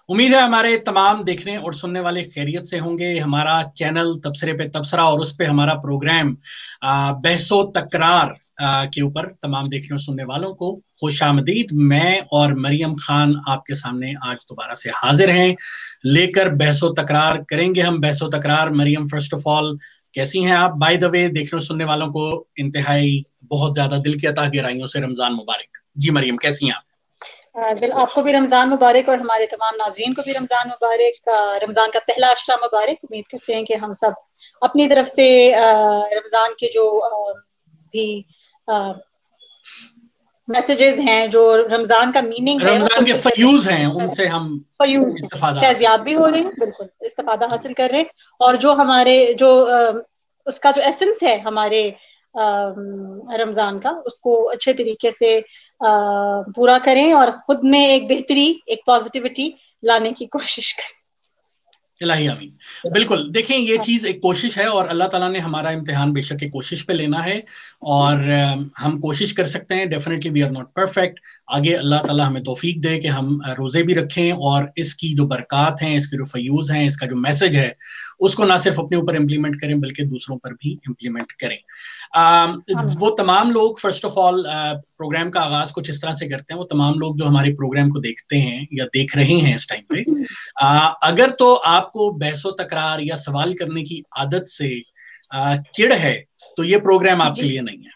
उम्मीद है हमारे तमाम देखने और सुनने वाले खैरियत से होंगे। हमारा चैनल तबसरे पे तबसरा और उस पे हमारा प्रोग्राम बहसो तकरार के ऊपर तमाम देखने और सुनने वालों को खुश आमदीद। मैं और मरियम खान आपके सामने आज दोबारा से हाजिर हैं, लेकर बहसो तकरार करेंगे। हम बहसो तकरार। मरियम, फर्स्ट ऑफ ऑल कैसी हैं आप? बाय द वे, देखने और सुनने वालों को इंतहाई बहुत ज्यादा दिल की अता गहराइयों से रमजान मुबारक। जी मरियम, कैसी हैं आप? दिल आपको भी रमजान मुबारक और हमारे तमाम नाज़रीन को भी रमजान मुबारक। रमजान का पहला अशरा मुबारक। उम्मीद करते हैं कि हम सब अपनी तरफ से रमजान के जो भी मैसेजेस हैं, जो रमजान का मीनिंग है, वो रमजान के फुलफिल कर रहे फयूज हैं, हैं। उनसे हम फयूज हैं, इस्तेफादा हासिल फैजियाब भी करें। हो रहे हैं, बिल्कुल इस्तेफादा हासिल कर रहे हैं। और जो हमारे जो उसका जो एसेंस है हमारे रमजान का, उसको अच्छे तरीके से पूरा करें और खुद में एक बेहतरी, एक पॉजिटिविटी लाने की कोशिश करें। इलाही आमीन। बिल्कुल, देखें, ये चीज एक कोशिश है और अल्लाह ताला ने हमारा इम्तिहान बेशक एक कोशिश पे लेना है। और हम कोशिश कर सकते हैं। Definitely we are not perfect. आगे अल्लाह ताला हमें तौफीक दे कि हम रोजे भी रखें और इसकी जो बरक़ात हैं, इसके जो फयूज हैं, इसका जो मैसेज है, उसको ना सिर्फ अपने ऊपर इम्प्लीमेंट करें बल्कि दूसरों पर भी इम्प्लीमेंट करें। वो तमाम लोग, फर्स्ट ऑफ ऑल, प्रोग्राम का आगाज कुछ इस तरह से करते हैं। वो तमाम लोग जो हमारे प्रोग्राम को देखते हैं या देख रहे हैं इस टाइम पे, अगर तो आपको बहसो तकरार या सवाल करने की आदत से चिढ़ है, तो ये प्रोग्राम आपके लिए नहीं है।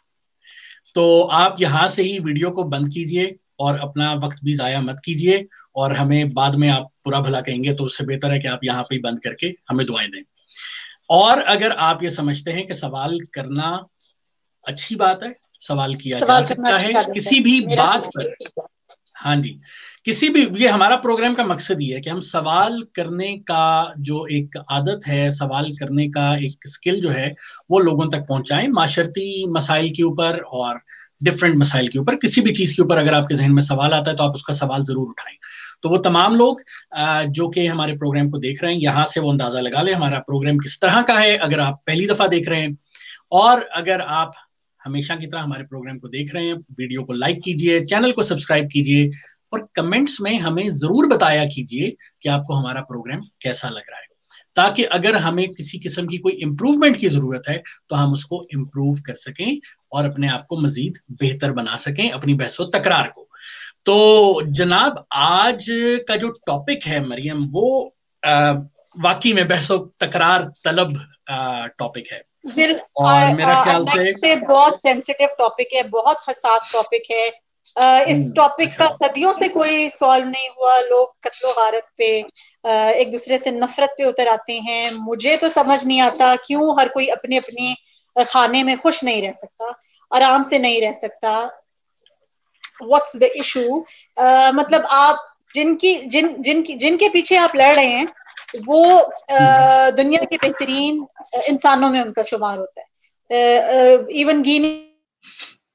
तो आप यहां से ही वीडियो को बंद कीजिए और अपना वक्त भी जाया मत कीजिए। और हमें बाद में आप बुरा भला कहेंगे, तो उससे बेहतर है कि आप यहाँ पे ही बंद करके हमें दुआएं दें। और अगर आप ये समझते हैं कि सवाल करना अच्छी बात है, सवाल किया जा सवाल करना सकता अच्छी है आदत है किसी भी मेरा। बात पर। हाँ जी, किसी भी, ये हमारा प्रोग्राम का मकसद ही है कि हम सवाल करने का जो एक आदत है, सवाल करने का एक स्किल जो है, वो लोगों तक पहुंचाएं। माशरती मसाइल के ऊपर और डिफरेंट मसाइल के ऊपर, किसी भी चीज के ऊपर अगर आपके जहन में सवाल आता है तो आप उसका सवाल जरूर उठाएं। तो वो तमाम लोग जो कि हमारे प्रोग्राम को देख रहे हैं, यहां से वो अंदाजा लगा ले हमारा प्रोग्राम किस तरह का है, अगर आप पहली दफा देख रहे हैं। और अगर आप हमेशा की तरह हमारे प्रोग्राम को देख रहे हैं, वीडियो को लाइक कीजिए, चैनल को सब्सक्राइब कीजिए और कमेंट्स में हमें जरूर बताया कीजिए कि आपको हमारा प्रोग्राम कैसा लग रहा है, ताकि अगर हमें किसी किस्म की कोई इंप्रूवमेंट की जरूरत है तो हम उसको इंप्रूव कर सकें और अपने आप को मजीद बेहतर बना सकें, अपनी बहसो तकरार को। तो जनाब, आज का जो टॉपिक है मरियम, वो वाकई में बहसो तकरार तलब टॉपिक है। दिल और मेरा ख्याल से से बहुत सेंसिटिव टॉपिक है, बहुत हसास टॉपिक है। इस टॉपिक अच्छा, का सदियों से कोई सॉल्व नहीं हुआ। लोग कत्लो गारत पे, एक दूसरे से नफरत पे उतर आते हैं। मुझे तो समझ नहीं आता क्यों हर कोई अपने अपने खाने में खुश नहीं रह सकता, आराम से नहीं रह सकता। What's the issue? मतलब आप जिनके पीछे आप लड़ रहे हैं, वो दुनिया के बेहतरीन इंसानों में उनका शुमार होता है। इवन गिनी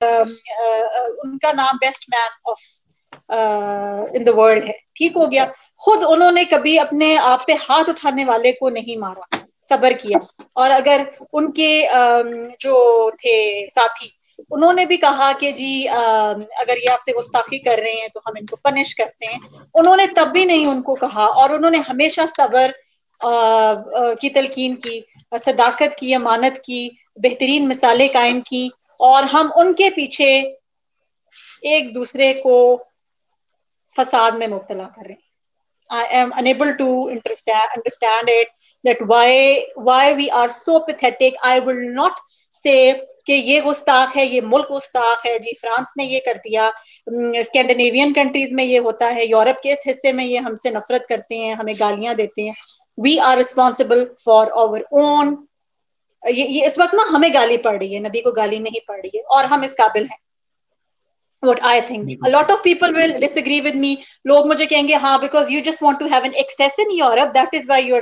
उनका नाम best man of in the world है। ठीक हो गया। खुद उन्होंने कभी अपने आप पे हाथ उठाने वाले को नहीं मारा, सबर किया। और अगर उनके जो थे साथी, उन्होंने भी कहा कि जी अगर ये आपसे गुस्ताखी कर रहे हैं तो हम इनको पनिश करते हैं, उन्होंने तब भी नहीं उनको कहा। और उन्होंने हमेशा सबर की तलकीन की, सदाकत की, अमानत की, बेहतरीन मिसालें कायम की। और हम उनके पीछे एक दूसरे को फसाद में मुब्तला कर रहे हैं। I am unable to understand it, that why we are so pathetic. I will not say कि ये गुस्ताख है, ये मुल्क गुस्ताख है जी, फ्रांस ने ये कर दिया, स्कैंडिनेवियन कंट्रीज में ये होता है, यूरोप के इस हिस्से में ये हमसे नफरत करते हैं, हमें गालियां देते हैं। We are responsible for our own। ये इस वक्त ना हमें गाली पड़ रही है, नबी को गाली नहीं पड़ रही है, और हम इस काबिल हैं। What I think. A बिल्कुल lot सही। of people will disagree with me. लोग मुझे कहेंगे हाँ, because you just want to have an excess in Europe, that is why you're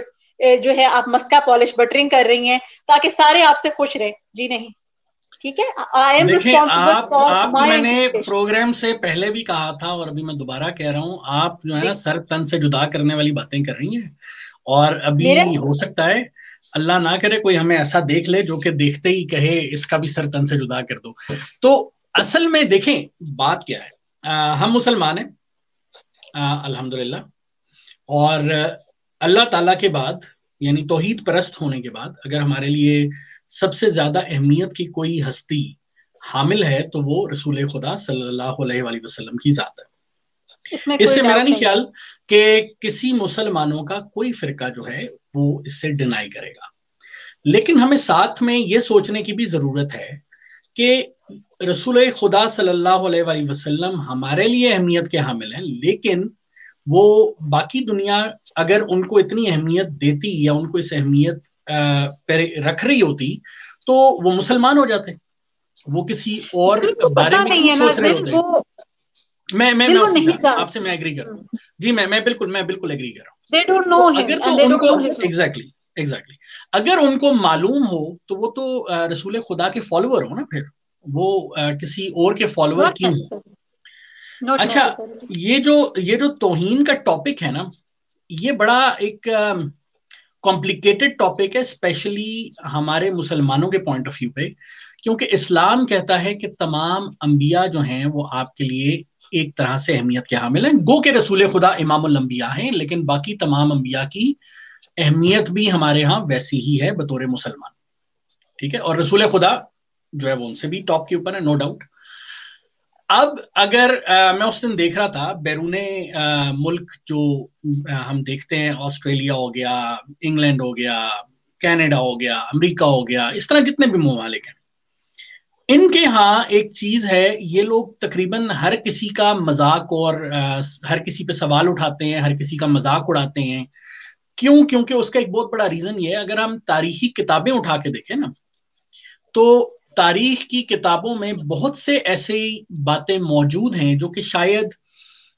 जो है आप मस्का पॉलिश बटरिंग कर रही हैं ताकि सारे आपसे खुश रहें। जी नहीं, ठीक है। I am देखें, responsible for आपको my मैंने reputation. प्रोग्राम से पहले भी कहा था और अभी मैं दोबारा कह रहा हूं, आप जो है ना जी, सर तन से जुदा करने वाली बातें कर रही हैं। और मेरे अभी हो सकता है, अल्लाह ना करे, कोई हमें ऐसा देख ले जो कि देखते ही कहे इसका भी सर तन से जुदा कर दो। तो असल में देखें बात क्या है। हम मुसलमान हैं, अल्हम्दुलिल्लाह। और अल्लाह ताला के बाद, यानी तौहीद परस्त होने के बाद, अगर हमारे लिए सबसे ज्यादा अहमियत की कोई हस्ती हामिल है तो वो रसूल खुदा सल्लल्लाहु अलैहि वसल्लम की जात है। इसमें कोई इससे मेरा डाउट नहीं नहीं ख्याल कि किसी मुसलमानों का कोई फिरका जो है वो इससे डिनाई करेगा। लेकिन हमें साथ में ये सोचने की भी जरूरत है कि रसूल खुदा सल्लल्लाहु अलैहि वसल्लम हमारे लिए अहमियत के हामिल हैं, लेकिन वो बाकी दुनिया अगर उनको इतनी अहमियत देती या उनको इस अहमियत पर रख रही होती तो वो मुसलमान हो जाते, वो किसी और दिल को बारे पता में नहीं क्यों है ना, सोच रहे दिल होते। वो मैं दिल वो उसी नहीं का आपसे मैं एग्री करता हूँ। जानते। जी मैं बिल्कुल एग्री कर रहा हूँ। दे डोंट नो तो हिम अगर तो एंड दे डोंट उनको नो हिज। एग्जैक्टली अगर उनको मालूम हो तो वो तो रसूल खुदा के फॉलोअर हो ना, फिर वो किसी और के फॉलोअर नॉट क्यों हो। नेसेसरी, नॉट अच्छा, नेसेसरी। ये जो तौहीन का टॉपिक है ना, ये बड़ा एक कॉम्प्लिकेटेड टॉपिक है, स्पेशली हमारे मुसलमानों के पॉइंट ऑफ व्यू पे, क्योंकि इस्लाम कहता है कि तमाम अंबिया जो हैं वो आपके लिए एक तरह से अहमियत के हामिल हैं। गो के रसूल खुदा इमामुल अंबिया हैं, लेकिन बाकी तमाम अंबिया की अहमियत भी हमारे यहाँ वैसी ही है बतौर मुसलमान। ठीक है, और रसूल खुदा जो है वो उनसे भी टॉप के ऊपर है, नो डाउट। अब अगर मैं उस दिन देख रहा था बैरूने मुल्क जो हम देखते हैं, ऑस्ट्रेलिया हो गया, इंग्लैंड हो गया, कनाडा हो गया, अमेरिका हो गया, इस तरह जितने भी ममालिक हैं, इनके यहाँ एक चीज है, ये लोग तकरीबन हर किसी का मजाक और हर किसी पे सवाल उठाते हैं, हर किसी का मजाक उड़ाते हैं। क्यों? क्योंकि उसका एक बहुत बड़ा रीजन ये है, अगर हम तारीखी किताबें उठा के देखें ना, तो तारीख की किताबों में बहुत से ऐसे बातें मौजूद हैं जो कि शायद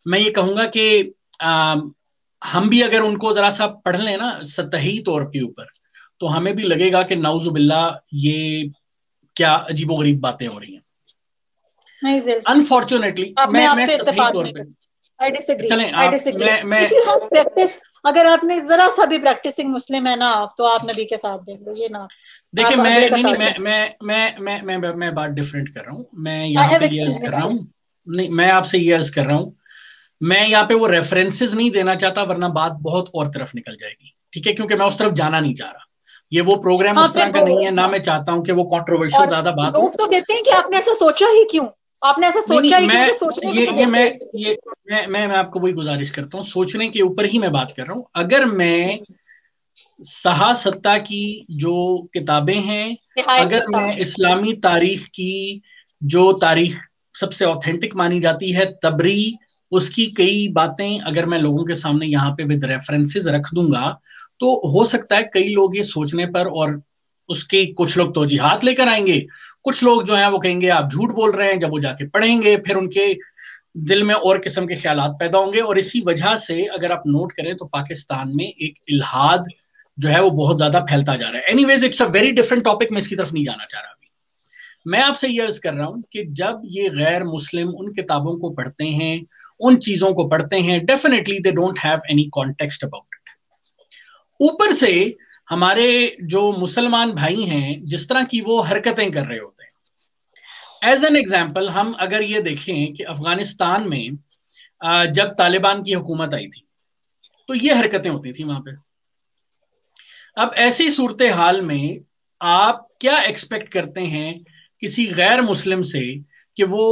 मैं ये कहूंगा कि आ, हम भी अगर उनको जरा सा पढ़ लें ना सतही तौर के ऊपर, तो हमें भी लगेगा कि नाउजुबिल्ला ये क्या अजीबोगरीब बातें हो रही हैं। नहीं जिल, अनफॉर्चुनेटली आपने मैं आपसे सतही इत्तेफाक तौर नहीं पे, कर। आई डिसएग्री, चलें आई आप डिसएग्री। मैं इफ यू हैव प्रैक्टिस, अगर आपने जरा सा भी प्रैक्टिसिंग मुस्लिम है ना आप, तो आप नबी के साथ देख लो, ये ना देखिए, आप मैं अगले का नहीं नहीं साथ देख। मैं बात डिफरेंट कर रहा हूँ। मैं आई यहाँ हैव पे ये अर्ज कर एक्सपीरियंस रहा इट। हूँ, नहीं मैं आपसे ये अर्ज कर रहा हूँ, मैं यहाँ पे वो रेफरेंसेस नहीं देना चाहता, वरना बात बहुत और तरफ निकल जाएगी। ठीक है, क्योंकि मैं उस तरफ जाना नहीं चाह रहा। ये वो प्रोग्राम हाँ उस फिर तरह का वो, नहीं है ना, हाँ। मैं चाहता हूँ कि वो कंट्रोवर्शियल और ज्यादा बात हो। लोग तो कहते हैं कि आपने ऐसा सोचा ही क्यों, आपने ऐसा नहीं सोचा नहीं, ही क्यों, मैं मुझे सोचने भी ये नहीं ये मैं देते। ये मैं आपको वही गुजारिश करता हूँ, सोचने के ऊपर ही मैं बात कर रहा हूँ। अगर मैं सहा सत्ता की जो किताबें हैं, निहायत अगर सत्ता। मैं इस्लामी तारीख की जो तारीख सबसे ऑथेंटिक मानी जाती है तबरी, उसकी कई बातें अगर मैं लोगों के सामने यहाँ पे विद रेफरेंसेस रख दूंगा, तो हो सकता है कई लोग ये सोचने पर, और उसके कुछ लोग तौजीहात लेकर आएंगे, कुछ लोग जो है वो कहेंगे आप झूठ बोल रहे हैं। जब वो जाके पढ़ेंगे फिर उनके दिल में और किस्म के ख्यालात पैदा होंगे, और इसी वजह से अगर आप नोट करें तो पाकिस्तान में एक इल्हाद जो है वो बहुत ज्यादा फैलता जा रहा है। Anyways, it's a very different topic, मैं इसकी तरफ नहीं जाना चाह रहा अभी। मैं आपसे ये अर्ज कर रहा हूं कि जब ये गैर मुस्लिम उन किताबों को पढ़ते हैं, उन चीजों को पढ़ते हैं, definitely they don't have any context about it. ऊपर से हमारे जो मुसलमान भाई हैं, जिस तरह की वो हरकतें कर रहे होते हैं, एज एन एग्जाम्पल हम अगर ये देखें कि अफगानिस्तान में जब तालिबान की हुकूमत आई थी तो ये हरकतें होती थी वहां पे। अब ऐसी सूरत हाल में आप क्या एक्सपेक्ट करते हैं किसी गैर मुस्लिम से, कि वो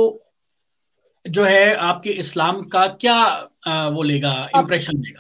जो है आपके इस्लाम का क्या वो लेगा, अब इंप्रेशन लेगा।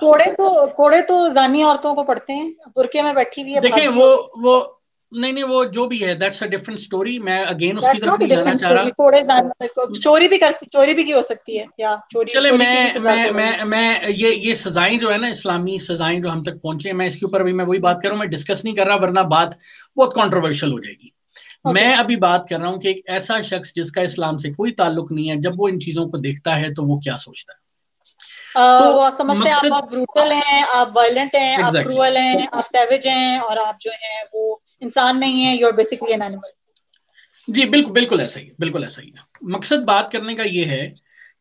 कोड़े तो जानी औरतों को पढ़ते हैं, बुरके में बैठी हुई है देखें भागी होती है। वो नहीं नहीं, वो जो भी है दैट्स अ डिफरेंट स्टोरी, मैं अगेन उसकी दैट्स तरफ नॉट अ नहीं जाना डिफरेंट चाह स्टोरी। रहा। कोड़े जान चोरी भी की हो सकती है, या चोरी चले चोरी की भी सजा तो है। मैं ये सजाएं जो है ना, इस्लामी सजाएं जो हम तक पहुंचे, मैं इसके ऊपर अभी मैं वही बात कर रहा हूं, मैं डिस्कस नहीं कर रहा, वरना बात बहुत कंट्रोवर्शियल हो जाएगी। ओके। मैं अभी बात कर रहा हूं कि एक ऐसा शख्स जिसका इस्लाम से कोई ताल्लुक नहीं है, जब वो इन चीजों को देखता है तो वो क्या सोचता है। तो वो आप समझते हैं आप मकसद, बहुत ब्रूटल हैं, आप वायलेंट हैं, आप एग्जैक्टली क्रूअल हैं, आप सैवेज हैं, और आप जो हैं वो इंसान नहीं है, you are basically an animal. जी बिल्कुल बिल्कुल ऐसा ही है, बिल्कुल ऐसा ही है। मकसद बात करने का ये है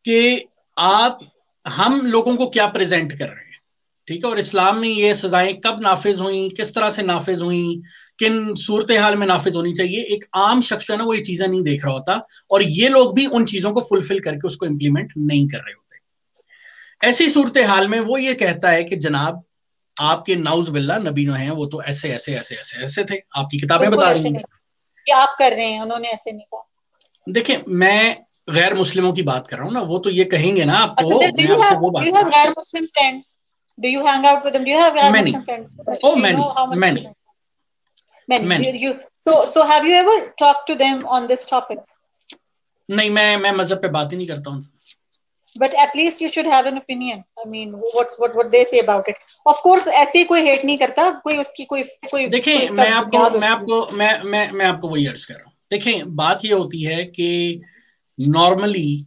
कि आप हम लोगों को क्या प्रेजेंट कर रहे हैं। ठीक है, और इस्लाम में ये सजाएं कब नाफिज हुई, किस तरह से नाफिज हुई, किन सूरत हाल में नाफिज होनी चाहिए, एक आम शख्स जो है ना वो ये चीजें नहीं देख रहा होता, और ये लोग भी उन चीजों को फुलफिल करके उसको इंप्लीमेंट नहीं कर रहे होते। ऐसी सूरत हाल में वो ये कहता है कि जनाब आपके नाउज बिल्ला नबी जो हैं वो तो ऐसे ऐसे ऐसे ऐसे ऐसे थे, आपकी किताबें बिल्कुल बता ऐसे रही हैं। नहीं, ये आप कर रहे हैं, उन्होंने ऐसे नहीं कहा। देखिए मैं गैर मुस्लिमों की बात कर रहा हूँ ना, वो तो ये कहेंगे ना अच्छा, आपको, डू मैं यू आपसे हैव वो डू बात यू कर हैव रहा गैर Muslim friends? Do you hang out with them? Do you have हूँ। गैर मैं मुस्लिम नहीं, फ्रेंड्स? ओ डू यू मैं नो नहीं, हाउ मच मैं यू नहीं, नो? Many. मैं नहीं, So have you ever talked to them on this topic? नहीं, मैं मजहब पे बात ही नहीं करता उनसे। But at least you should have an opinion. I mean, what they say about it. Of course, ऐसे कोई hate नहीं करता, कोई उसकी कोई कोई कोई देखें उसका मैं आपको बुनियाद मैं होती है। आपको मैं आपको वही अर्ज कर रहा हूँ। देखें बात ये होती है कि नॉर्मली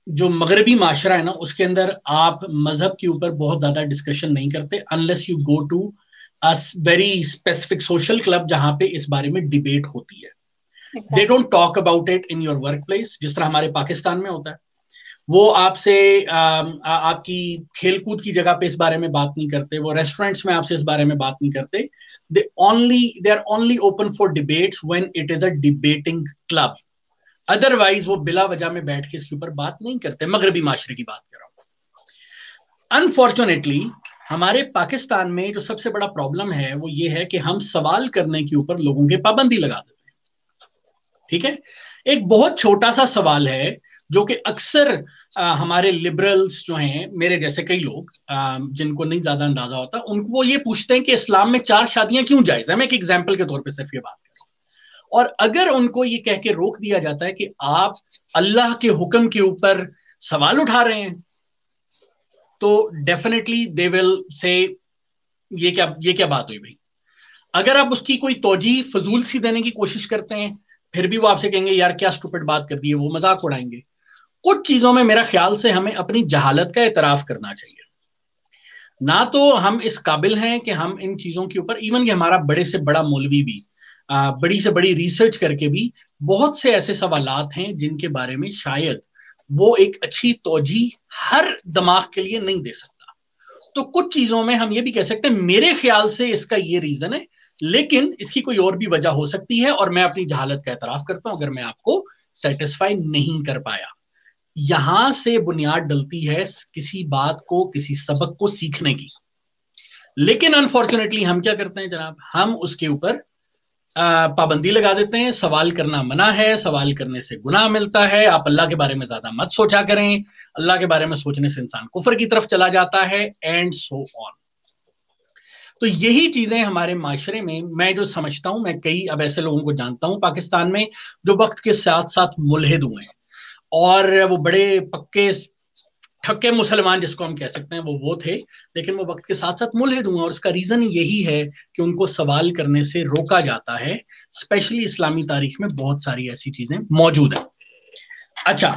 जो मगरबी माशरा है ना उसके अंदर आप मजहब के ऊपर बहुत ज्यादा डिस्कशन नहीं करते unless you go to a very specific social club जहां पे इस बारे में डिबेट होती है। They Exactly. Don't talk about it in your workplace, जिस तरह हमारे पाकिस्तान में होता है। वो आपसे आपकी खेलकूद की जगह पे इस बारे में बात नहीं करते, वो रेस्टोरेंट्स में आपसे इस बारे में बात नहीं करते। They are only open for debates when it is a debating club. Otherwise वो बिला वजह में बैठ के इसके ऊपर बात नहीं करते। मगरबी माशरे की बात कर रहा हूं। अनफॉर्चुनेटली हमारे पाकिस्तान में जो सबसे बड़ा प्रॉब्लम है वो ये है कि हम सवाल करने के ऊपर लोगों के पाबंदी लगा देते हैं। ठीक है, एक बहुत छोटा सा सवाल है जो कि अक्सर हमारे लिबरल्स जो हैं, मेरे जैसे कई लोग जिनको नहीं ज्यादा अंदाजा होता, उनको वो ये पूछते हैं कि इस्लाम में 4 शादियां क्यों जायज है। मैं एक एग्जाम्पल के तौर पर सिर्फ ये बात कर रहा हूं। और अगर उनको ये कह के रोक दिया जाता है कि आप अल्लाह के हुक्म के ऊपर सवाल उठा रहे हैं, तो डेफिनेटली दे विल से ये क्या बात हुई भाई। अगर आप उसकी कोई तोजी फजूल सी देने की कोशिश करते हैं, फिर भी वो आपसे कहेंगे यार क्या स्टूपिड बात कर दी है, वो मजाक उड़ाएंगे। कुछ चीजों में मेरा ख्याल से हमें अपनी जहालत का एतराफ करना चाहिए। ना तो हम इस काबिल हैं कि हम इन चीजों के ऊपर, इवन कि हमारा बड़े से बड़ा मौलवी भी बड़ी से बड़ी रिसर्च करके भी बहुत से ऐसे सवालात हैं जिनके बारे में शायद वो एक अच्छी तोजी हर दिमाग के लिए नहीं दे सकता। तो कुछ चीजों में हम ये भी कह सकते हैं मेरे ख्याल से इसका ये रीजन है, लेकिन इसकी कोई और भी वजह हो सकती है और मैं अपनी जहालत का एतराफ करता हूं अगर मैं आपको सेटिस्फाई नहीं कर पाया। यहां से बुनियाद डलती है किसी बात को, किसी सबक को सीखने की। लेकिन अनफॉर्चुनेटली हम क्या करते हैं जनाब, हम उसके ऊपर पाबंदी लगा देते हैं। सवाल करना मना है, सवाल करने से गुनाह मिलता है, आप अल्लाह के बारे में ज्यादा मत सोचा करें, अल्लाह के बारे में सोचने से इंसान कुफर की तरफ चला जाता है, एंड सो ऑन। तो यही चीजें हमारे माशरे में मैं जो समझता हूं, मैं कई अब ऐसे लोगों को जानता हूं पाकिस्तान में जो वक्त के साथ साथ मुल्हिद हुए हैं, और वो बड़े पक्के ठक्के मुसलमान जिसको हम कह सकते हैं वो थे, लेकिन वो वक्त के साथ साथ मुल्हिद हुए। और उसका रीजन यही है कि उनको सवाल करने से रोका जाता है। स्पेशली इस्लामी तारीख में बहुत सारी ऐसी चीजें मौजूद हैं। अच्छा,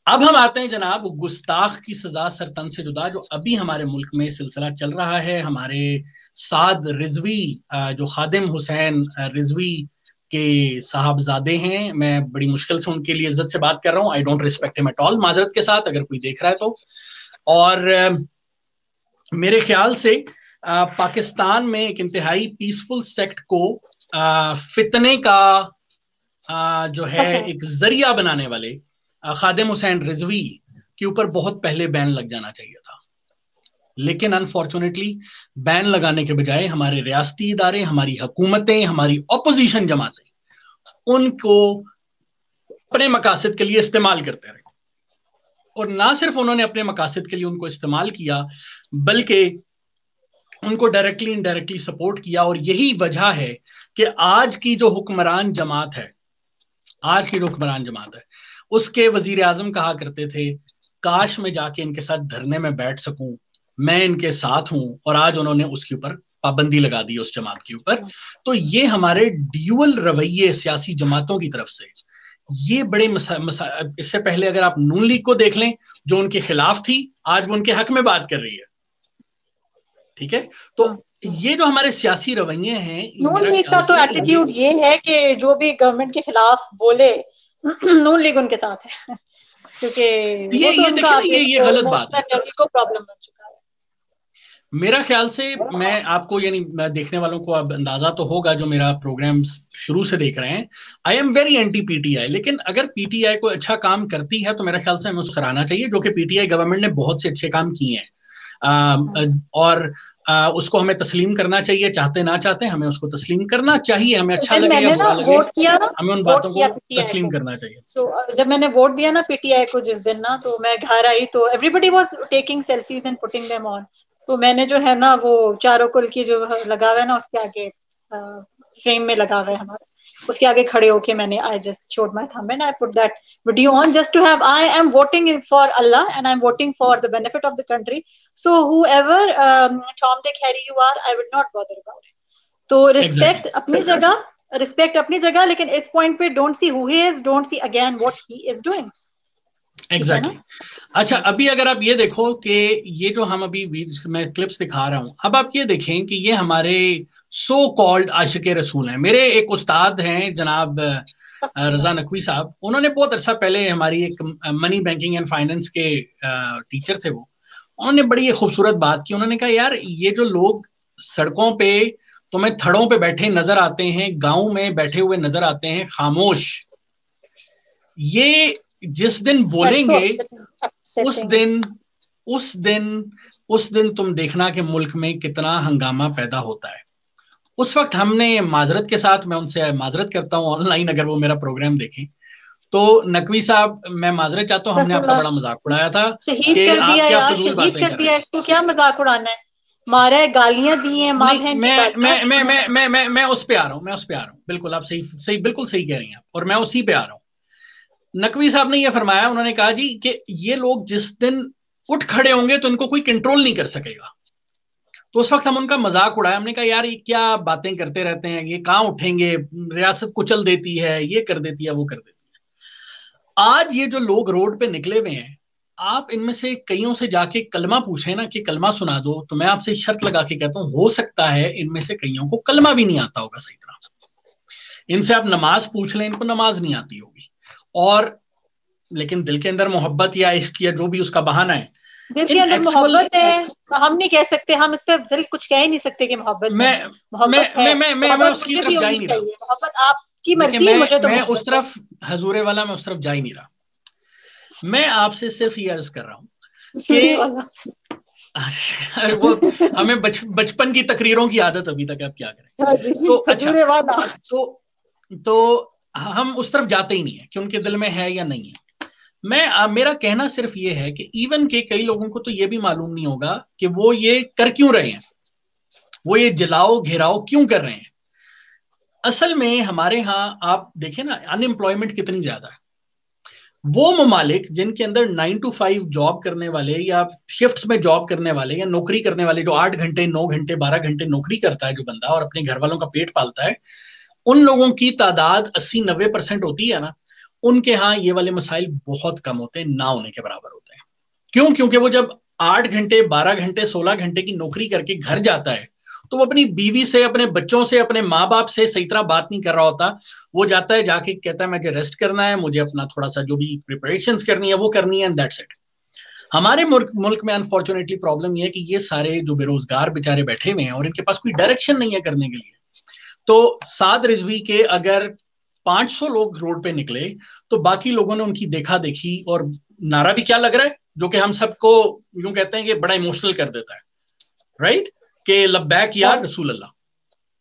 अब हम आते हैं जनाब गुस्ताख की सजा सरतन से जुदा, जो अभी हमारे मुल्क में सिलसिला चल रहा है। हमारे साद रिजवी जो खादिम हुसैन रिजवी के साहबजादे हैं, मैं बड़ी मुश्किल से उनके लिए इज्जत से बात कर रहा हूँ, I don't respect him at all, माजरत के साथ अगर कोई देख रहा है तो। और मेरे ख्याल से पाकिस्तान में एक इंतहाई पीसफुल सेक्ट को फितने का जो है एक जरिया बनाने वाले खादिम हुसैन रिजवी के ऊपर बहुत पहले बैन लग जाना चाहिए था। लेकिन अनफॉर्चुनेटली बैन लगाने के बजाय हमारे रियासती इदारे, हमारी हुकूमतें, हमारी ऑपोजिशन जमातें उनको अपने मकासद के लिए इस्तेमाल करते रहे। और ना सिर्फ उन्होंने अपने मकासद के लिए उनको इस्तेमाल किया, बल्कि उनको डायरेक्टली इनडायरेक्टली सपोर्ट किया। और यही वजह है कि आज की जो हुक्मरान जमात है, उसके वजीर आजम कहा करते थे काश मैं जाके इनके साथ धरने में बैठ सकूं, मैं इनके साथ हूं। और आज उन्होंने उसके ऊपर पाबंदी लगा दी उस जमात के ऊपर। तो ये हमारे ड्यूअल रवैये सियासी जमातों की तरफ से ये बड़े इससे पहले अगर आप नून लीग को देख लें जो उनके खिलाफ थी, आज वो उनके हक में बात कर रही है। ठीक है, तो ये जो हमारे सियासी रवैये हैं, नून लीग का तो एटीट्यूड ये है कि जो भी गवर्नमेंट के खिलाफ बोले नून लीग उनके साथ है, क्योंकि ये वो तो देखिए ना, ये गलत बात है। को प्रॉब्लम बन चुका है। मेरा ख्याल से, मैं आपको यानी देखने वालों को अब अंदाजा तो होगा जो मेरा प्रोग्राम शुरू से देख रहे हैं, I am very anti PTI. लेकिन अगर पीटीआई कोई अच्छा काम करती है तो मेरा ख्याल से हमें उसको सराहना चाहिए, जो कि पीटीआई गवर्नमेंट ने बहुत से अच्छे काम किए हैं। और उसको हमें तस्लीम करना चाहिए, चाहते ना चाहते हमें उसको तस्लीम करना चाहिए। हमें अच्छा लगे या बुरा लगे, वोट किया ना, हमें उन वोट बातों किया को पीटीआई तस्लीम को। करना चाहिए। जब मैंने वोट दिया ना पीटीआई को जिस दिन ना, तो मैं घर आई तो everybody was taking selfies and putting them on. तो मैंने जो है ना वो चारों कुल की जो लगा हुआ है ना उसके आगे, फ्रेम में लगा हुआ है हमारे, उसके आगे खड़े होके मैंने I just showed my thumb and I put that video on just to have, I am voting for Allah and I'm voting for the benefit of the country, so whoever Tom Dick Harry you are, I would not bother about it. तो respect Exactly. अपनी जगह, respect अपनी जगह, लेकिन इस point पे don't see who he is, don't see again what he is doing. Exactly अच्छा, अभी अगर आप ये देखो कि ये जो हम अभी मैं क्लिप्स दिखा रहा हूं, अब आप ये देखें कि ये हमारे सो कॉल्ड आशिक रसूल हैं। मेरे एक उस्ताद हैं जनाब रजा नकवी साहब, उन्होंने बहुत अरसा पहले हमारी एक मनी बैंकिंग एंड फाइनेंस के टीचर थे वो, उन्होंने बड़ी एक खूबसूरत बात की। उन्होंने कहा यार ये जो लोग सड़कों पे तुम्हें थड़ों पे बैठे नजर आते हैं, गांव में बैठे हुए नजर आते हैं खामोश, ये जिस दिन बोलेंगे उस दिन उस दिन उस दिन तुम देखना कि मुल्क में कितना हंगामा पैदा होता है। उस वक्त हमने माजरत के साथ, मैं उनसे माजरत करता हूं ऑनलाइन अगर वो मेरा प्रोग्राम देखें, तो नकवी साहब मैं माजरत चाहता हूं, हमने आपका बड़ा मजाक उड़ाया था शहीद कि कर आप दिया क्या यार, फजूल शहीद बातें कर कर रहे दिया, हैं। इसको क्या मजाक उड़ाना है, मारा है, गालियां दी हैं, माँ बहन की गालियां दी हैं। मैं उस पे आ रहा हूं, मैं उस पे आ रहा हूं, बिल्कुल आप सही सही बिल्कुल सही कह रही हैं, और मैं उसी पे आ रहा हूं। नकवी साहब ने यह फरमाया, उन्होंने कहा जी कि ये लोग जिस दिन उठ खड़े होंगे तो इनको कोई कंट्रोल नहीं कर सकेगा। तो उस वक्त हम उनका मजाक उड़ाया, हमने कहा यार ये क्या बातें करते रहते हैं, ये कहां उठेंगे, रियासत कुचल देती है, ये कर देती है, वो कर देती है। आज ये जो लोग रोड पे निकले हुए हैं, आप इनमें से कईयों से जाके कलमा पूछे ना कि कलमा सुना दो, तो मैं आपसे शर्त लगा के कहता हूं हो सकता है इनमें से कईयों को कलमा भी नहीं आता होगा सही तरह। इनसे आप नमाज पूछ लें, इनको नमाज नहीं आती होगी, और लेकिन दिल के अंदर मोहब्बत या इश्क या जो भी उसका बहाना है, दिल के अंदर मोहब्बत है, हम नहीं कह सकते, हम इस पर दिल कुछ कह ही नहीं सकते कि मोहब्बत नहीं है। मोहब्बत है, मैं मोहब्बत उसकी मुझे तरफ भी जा ही होनी नहीं रहा। चाहिए, मोहब्बत आपकी देखिए मर्जी, मुझे तो मैं उस मोहब्बत है। तरफ हजूरे वाला, मैं उस तरफ जा ही नहीं रहा। मैं आपसे सिर्फ ये अर्ज कर रहा हूं सूरी कि वाला वो हमें बचपन की तकरीरों की आदत अभी तक, आप क्या करें। हाँ जी, तो अच्छा, हजूरे वाला। तो हम उस तरफ जाते ही नहीं है कि उनके दिल में है या नहीं है। मेरा कहना सिर्फ ये है कि इवन के कई लोगों को तो ये भी मालूम नहीं होगा कि वो ये कर क्यों रहे हैं, वो ये जलाओ घेराव क्यों कर रहे हैं। असल में हमारे यहाँ आप देखें ना, अनएम्प्लॉयमेंट कितनी ज्यादा है। वो ममालिक जिनके अंदर 9 to 5 जॉब करने वाले या शिफ्ट्स में जॉब करने वाले या नौकरी करने वाले, जो 8 घंटे 9 घंटे 12 घंटे नौकरी करता है जो बंदा और अपने घर वालों का पेट पालता है, उन लोगों की तादाद 80-90% होती है ना, उनके यहाँ ये वाले मसाइल बहुत कम होते हैं, ना होने के बराबर होते हैं। क्यों? क्योंकि वो जब 8 घंटे 12 घंटे 16 घंटे की नौकरी करके घर जाता है, तो वो अपनी बीवी से, अपने बच्चों से, अपने माँ बाप से सही तरह बात नहीं कर रहा होता। वो जाता है, जाके कहता है मुझे रेस्ट करना है, मुझे अपना थोड़ा सा जो भी प्रिपरेशंस करनी है वो करनी है, एंड दैट्स इट। हमारे मुल्क में अनफॉर्चुनेटली प्रॉब्लम यह है कि ये सारे जो बेरोजगार बेचारे बैठे हुए हैं और इनके पास कोई डायरेक्शन नहीं है करने के लिए। तो 7 रिजवी के अगर 500 लोग रोड पे निकले तो बाकी लोगों ने उनकी देखा देखी, और नारा भी क्या लग रहा है जो कि हम सबको यूं कहते हैं कि बड़ा इमोशनल कर देता है, राइट? कि लब्बैक या रसूल अल्लाह,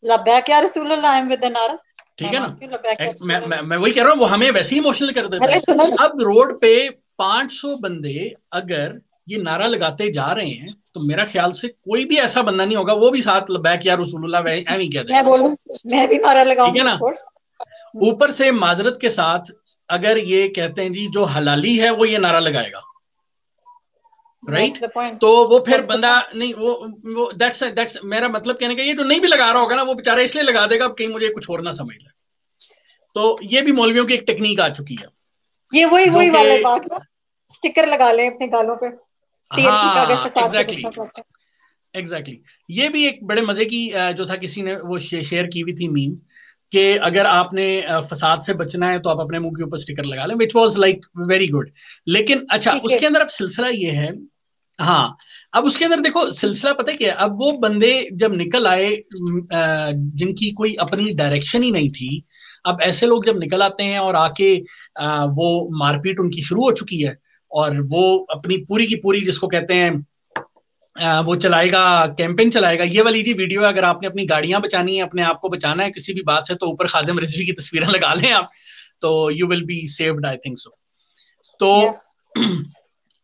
लब्बैक या रसूल अल्लाह, आई एम विद द नारा। ठीक है ना? मैं वही कह रहा हूँ, वो हमें वैसे ही इमोशनल कर देता है। अब रोड पे 500 बंदे अगर ये नारा लगाते जा रहे हैं तो मेरा ख्याल से कोई भी ऐसा बंदा नहीं होगा, वो भी साथ लब्बैक या रसूलुल्लाह एवं कह देगा। मैं बोलूं, मैं भी नारा लगाऊंगी, ठीक है ना? ऊपर से माजरत के साथ अगर ये कहते हैं जी जो हलाली है वो ये नारा लगाएगा, राइट? तो वो फिर बंदा नहीं, वो दैट्स मेरा मतलब कहने का, ये जो नहीं भी लगा रहा होगा ना वो बेचारा इसलिए लगा देगा अब कहीं मुझे कुछ और ना समझ ले। तो ये भी मौलवियों की एक टेक्निक आ चुकी है, ये वही वाला बात ना, स्टिकर लगा ले अपने गालों पे, टीआरपी का अगर फसाद से बचना चाहते हैं। एग्जैक्टली। ये भी एक बड़े मजे की जो था, किसी ने वो शेयर की हुई थी मीम, कि अगर आपने फसाद से बचना है तो आप अपने मुंह के ऊपर स्टिकर लगा लें, which was like very good. लेकिन अच्छा, उसके अंदर अब सिलसिला ये है हाँ, अब उसके अंदर देखो सिलसिला पता है क्या है? अब वो बंदे जब निकल आए जिनकी कोई अपनी डायरेक्शन ही नहीं थी, अब ऐसे लोग जब निकल आते हैं और आके वो मारपीट उनकी शुरू हो चुकी है, और वो अपनी पूरी की पूरी जिसको कहते हैं वो चलाएगा, कैंपेन चलाएगा। ये वाली जी वीडियो है, अगर आपने अपनी गाड़ियां बचानी है, अपने आप को बचाना है किसी भी बात से, तो ऊपर खादिम रिजवी की तस्वीरें लगा लें आप, तो you will be saved, I think so. तो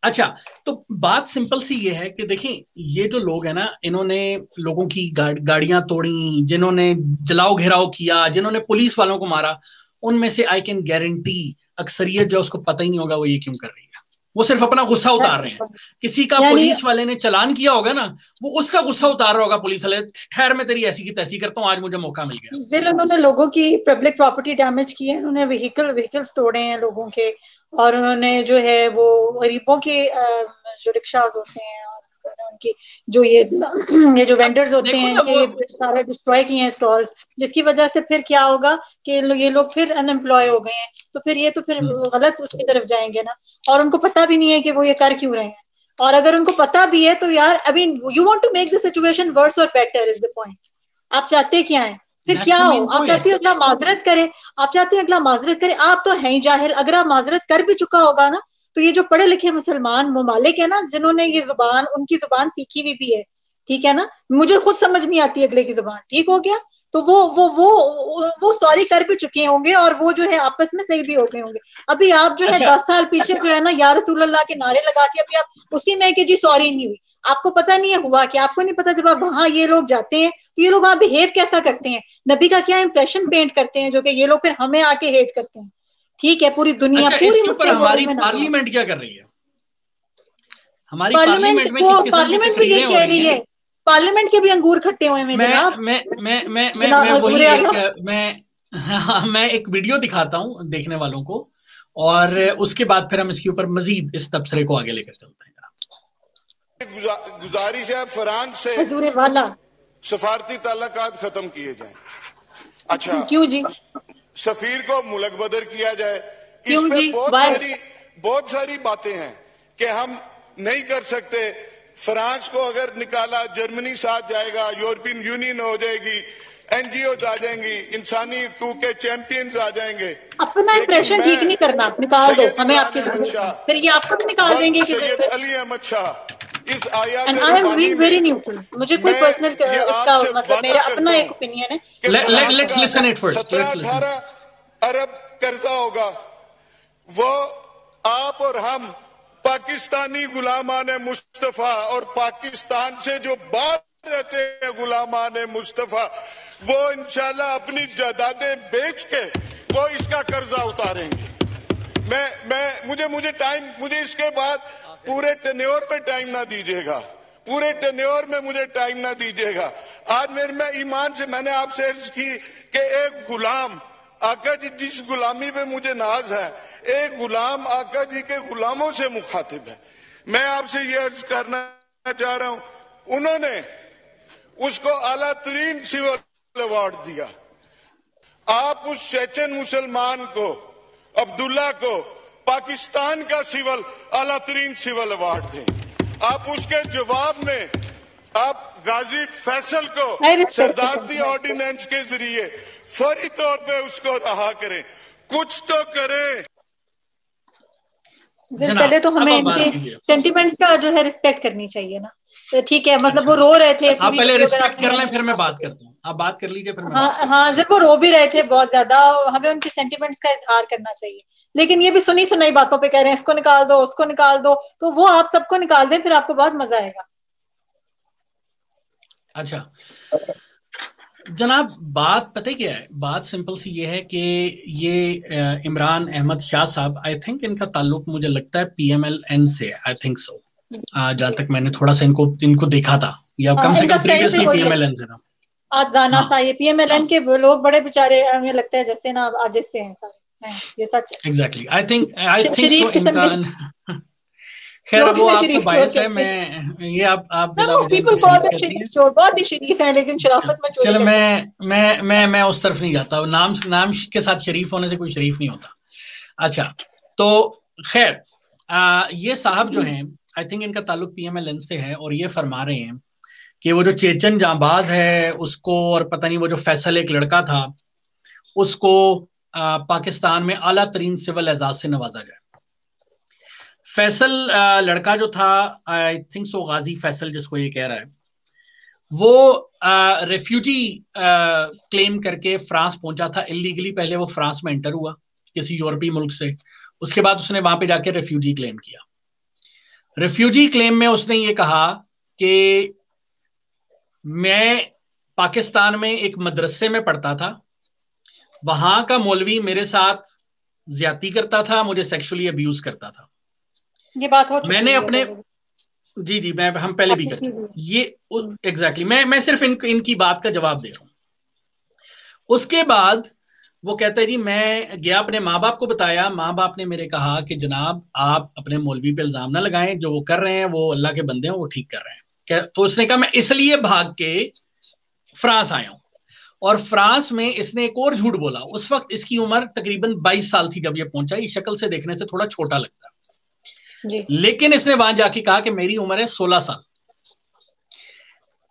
अच्छा, तो बात सिंपल सी ये है कि देखिए ये जो लोग हैं ना, इन्होंने लोगों की गाड़ियां तोड़ी, जिन्होंने जलाओ घेराव किया, जिन्होंने पुलिस वालों को मारा, उनमें से आई कैन गारंटी अक्सरियत जो उसको पता ही नहीं होगा वो ये क्यों कर रही है। वो सिर्फ अपना गुस्सा उतार रहे हैं। किसी का पुलिस वाले ने चालान किया होगा ना, वो उसका गुस्सा उतार रहा होगा पुलिस वाले, ठहर मैं तेरी ऐसी की तैसी करता हूँ, आज मुझे मौका मिल गया। फिर उन्होंने लोगों की पब्लिक प्रॉपर्टी डैमेज की है, उन्होंने व्हीकल्स तोड़े हैं लोगों के, और उन्होंने जो है वो गरीबों के जो रिक्शाज होते हैं और उनकी जो ये जो वेंडर्स होते हैं ये सारे डिस्ट्रॉय किए हैं स्टॉल्स, जिसकी वजह से फिर क्या होगा कि ये लोग फिर अनएम्प्लॉय हो गए हैं, तो फिर ये तो फिर गलत उसकी तरफ जाएंगे ना, और उनको पता भी नहीं है कि वो ये कर क्यों रहे हैं। और अगर उनको पता भी है तो यार, I mean you want to make the situation worse और बेटर इज द पॉइंट। आप चाहते क्या है, फिर क्या हो? आप चाहते हो अगला माजरत करे, आप चाहते हैं अगला माजरत करे, आप तो हैं ही जाहिल। अगर आप माजरत कर भी चुका होगा ना, तो ये जो पढ़े लिखे मुसलमान ममालिक है ना, जिन्होंने ये जुबान, उनकी जुबान सीखी हुई भी है, ठीक है ना, मुझे खुद समझ नहीं आती अगले की जुबान, ठीक हो गया, तो वो सॉरी कर भी चुके होंगे, और वो जो है आपस में सही भी हो गए होंगे। अभी आप जो है 10 साल पीछे जो है ना या रसूल अल्लाह के नारे लगा के अभी आप उसी में कि जी सॉरी नहीं हुई, आपको पता नहीं है हुआ कि, आपको नहीं पता जब आप वहां ये लोग जाते हैं तो ये लोग वहां बिहेव कैसा करते हैं, नबी का क्या इंप्रेशन पेंट करते हैं, जो कि ये लोग फिर हमें आके हेट करते हैं। ठीक है, पूरी दुनिया पूरी मुस्लिम हमारी पार्लियामेंट क्या कर रही है? हमारी पार्लियामेंट भी ये कह रही है, पार्लियामेंट के भी अंगूर खट्टे हुए हैं जनाब। मैं एक वीडियो दिखाता हूँ देखने वालों को, और उसके बाद फिर हम इसके ऊपर मजीद इस तबसरे को आगे लेकर चलते हैं। गुजारिश है फ्रांस से सफारती ताल्लुकात खत्म किए जाएं। अच्छा, क्यों जी? सफीर को मुल्क बदर किया जाए। इसमें बहुत सारी बातें हैं कि हम नहीं कर सकते। फ्रांस को अगर निकाला, जर्मनी साथ जाएगा, यूरोपियन यूनियन हो जाएगी, एनजीओ आ जाएंगी, इंसानी हकूक के चैंपियंस आ जाएंगे। अपना इंप्रेशन ठीक नहीं करना, निकाल दो हमें आपके, फिर ये आपको भी निकाल देंगे। सैयद अली अहमद शाह इस आयत and I am being very neutral, मुझे कोई पर्सनल इसका मतलब मेरा अपना एक ओपिनियन है। Let's listen it first. 17-18 अरब कर्जा होगा, वो आप और हम पाकिस्तानी गुलामान मुस्तफा और पाकिस्तान से जो बाहर रहते हैं गुलामान मुस्तफा, वो इंशाल्लाह अपनी जायदादें बेच के वो इसका कर्जा उतारेंगे। मुझे इसके बाद पूरे टेन्योर में टाइम ना दीजिएगा, पूरे टेन्योर में मुझे टाइम ना दीजिएगा। आज मैं ईमान से मैंने आपसे अर्ज की कि एक गुलाम आका जी, जिस गुलामी पे मुझे नाज है, एक गुलाम आका जी के गुलामों से मुखातिब है। मैं आपसे ये अर्ज करना चाह रहा हूं, उन्होंने उसको आला तरीन सिविल अवार्ड दिया। आप उस चेचन मुसलमान को, अब्दुल्ला को, पाकिस्तान का आला तरीन सिविल अवार्ड दें। आप उसके जवाब में आप गाजी फैसल को सरदारती ऑर्डिनेंस के जरिए फौरी तौर पे उसको रहा करें, कुछ तो करें। पहले तो हमें इनके सेंटिमेंट्स का जो है रिस्पेक्ट करनी चाहिए ना, तो ठीक है, मतलब वो रो रहे थे। आप पहले रिस्पेक्ट कर लें, फिर मैं बात करता हूँ। आप बात कर लीजिए, फिर मैं हाँ, जब वो रो भी रहे थे बहुत ज्यादा, हमें उनके सेंटिमेंट्स का इजहार करना चाहिए। लेकिन ये भी सुनी सुनाई बातों पे कह रहे हैं इसको निकाल दो, उसको निकाल दो, तो वो आप सबको निकाल दें, फिर आपको बहुत मजा आएगा। अच्छा जनाब, बात पता है क्या है? बात सिंपल सी ये है कि ये इमरान अहमद शाह साहब, आई थिंक इनका ताल्लुक मुझे लगता है पीएमएलएन से, आई थिंक सो, जहां तक मैंने थोड़ा सा इनको देखा था, या कम से कम प्रीवियसली पीएमएलएन से था। आज जाना सा ये पीएमएलएन के लोग बड़े बेचारे, हमें लगता है जैसे ना आज से हैं सारे, ये सच है। एग्जैक्टली, आई थिंक सो इनका। खैर वो आपका बायस है, मैं ये आप बहुत ही शरीफ है, लेकिन शराफत में चलो मैं उस तरफ नहीं जाता, नाम के साथ शरीफ होने से कोई शरीफ नहीं होता। अच्छा, तो खैर ये साहब जो हैं, आई थिंक इनका ताल्लुक PMLN से है, और ये फरमा रहे हैं कि वो जो चेचन जांबाज है उसको, और पता नहीं वो जो फैसल एक लड़का था उसको पाकिस्तान में आला तरीन सिविल एजाज से नवाजा जाए। फैसल लड़का जो था, आई थिंक सो गाजी फैसल जिसको ये कह रहा है, वो रेफ्यूजी क्लेम करके फ्रांस पहुंचा था इलीगली। पहले वो फ्रांस में एंटर हुआ किसी यूरोपीय मुल्क से, उसके बाद उसने वहां पे जाके रेफ्यूजी क्लेम किया। रेफ्यूजी क्लेम में उसने ये कहा कि मैं पाकिस्तान में एक मदरसे में पढ़ता था, वहां का मौलवी मेरे साथ ज्यादती करता था, मुझे सेक्सुअली अब्यूज करता था। ये बात हो चुकी मैंने है अपने जी मैं हम पहले भी कर चुके ये एग्जैक्टली मैं सिर्फ इनकी बात का जवाब दे रहा हूं। उसके बाद वो कहता है जी मैं गया, अपने माँ बाप को बताया, माँ बाप ने मेरे कहा कि जनाब आप अपने मौलवी पे इल्जाम ना लगाएं, जो वो कर रहे हैं वो अल्लाह के बंदे हैं, वो ठीक कर रहे हैं। तो उसने कहा मैं इसलिए भाग के फ्रांस आया हूं। और फ्रांस में इसने एक और झूठ बोला। उस वक्त इसकी उम्र तकरीबन 22 साल थी जब ये पहुंचा। ये शक्ल से देखने से थोड़ा छोटा लगता जी। लेकिन इसने वहां जाके कहा कि मेरी उम्र है 16 साल,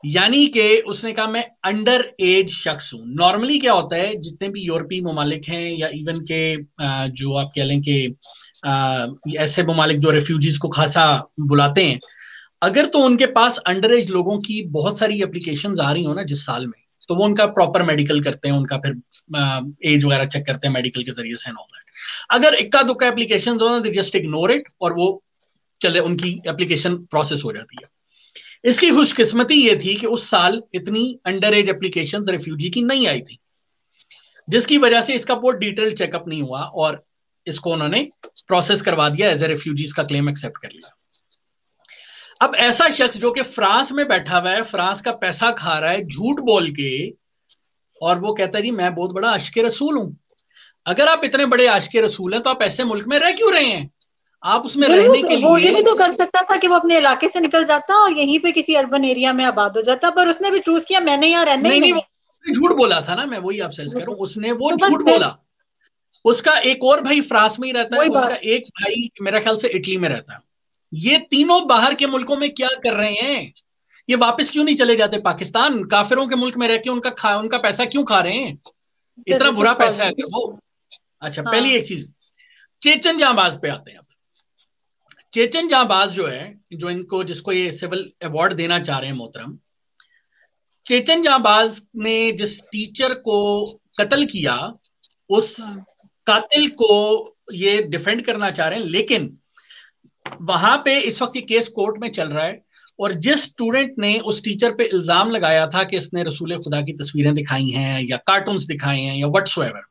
यानी कि उसने कहा मैं अंडर एज शख्स हूं। नॉर्मली क्या होता है, जितने भी यूरोपीय ममालिक हैं या इवन के जो आप कह लें कि ऐसे ममालिक जो रेफ्यूजीज को खासा बुलाते हैं, अगर तो उनके पास अंडर एज लोगों की बहुत सारी एप्लीकेशंस आ रही हो ना जिस साल में, तो वो उनका प्रॉपर मेडिकल करते हैं, उनका फिर एज वगैरह चेक करते हैं मेडिकल के जरिए से। अगर इक्का दुक्का एप्लीकेशन हो ना, दे जस्ट इग्नोर इट और वो चले, उनकी एप्लीकेशन प्रोसेस हो जाती है। इसकी खुशकिस्मती ये थी कि उस साल इतनी अंडर एज एप्लीकेशन रेफ्यूजी की नहीं आई थी, जिसकी वजह से इसका बहुत डिटेल चेकअप नहीं हुआ और इसको उन्होंने प्रोसेस करवा दिया, एज ए रेफ्यूजीज का क्लेम एक्सेप्ट कर लिया। अब ऐसा शख्स जो कि फ्रांस में बैठा हुआ है, फ्रांस का पैसा खा रहा है झूठ बोल के, और वो कहता है जी मैं बहुत बड़ा आशिक रसूल हूं। अगर आप इतने बड़े आशिक रसूल हैं तो आप ऐसे मुल्क में रह क्यों रहे हैं? आप उसमें रहने के लिए वो ये भी तो कर सकता था कि वो अपने इलाके से निकल जाता और यहीं पे किसी अर्बन एरिया में आबाद हो जाता, पर उसने भी चूज किया मैंने यहाँ रहना ही नहीं। झूठ बोला था ना, मैं वही आपसे अर्ज करूं, उसने वो झूठ बोला। उसका एक और भाई फ्रांस में ही रहता है, उसका एक भाई मेरा ख्याल से इटली में रहता है। ये तीनों बाहर के मुल्कों में क्या कर रहे हैं? ये वापस क्यों नहीं चले जाते पाकिस्तान? काफिरों के मुल्क में रह के उनका पैसा क्यों खा रहे हैं? इतना बुरा पैसा है वो। अच्छा, पहली एक चीज, चेचन जांबाज पे आते हैं। अब चेचन जांबाज जो है, जो इनको जिसको ये सिविल अवार्ड देना चाह रहे हैं मोहतरम, चेचन जांबाज ने जिस टीचर को कत्ल किया उस कातिल को ये डिफेंड करना चाह रहे हैं, लेकिन वहां पे इस वक्त ये केस कोर्ट में चल रहा है। और जिस स्टूडेंट ने उस टीचर पे इल्जाम लगाया था कि इसने रसूल खुदा की तस्वीरें दिखाई हैं या कार्टून्स दिखाए हैं या व्हाट्सएवर,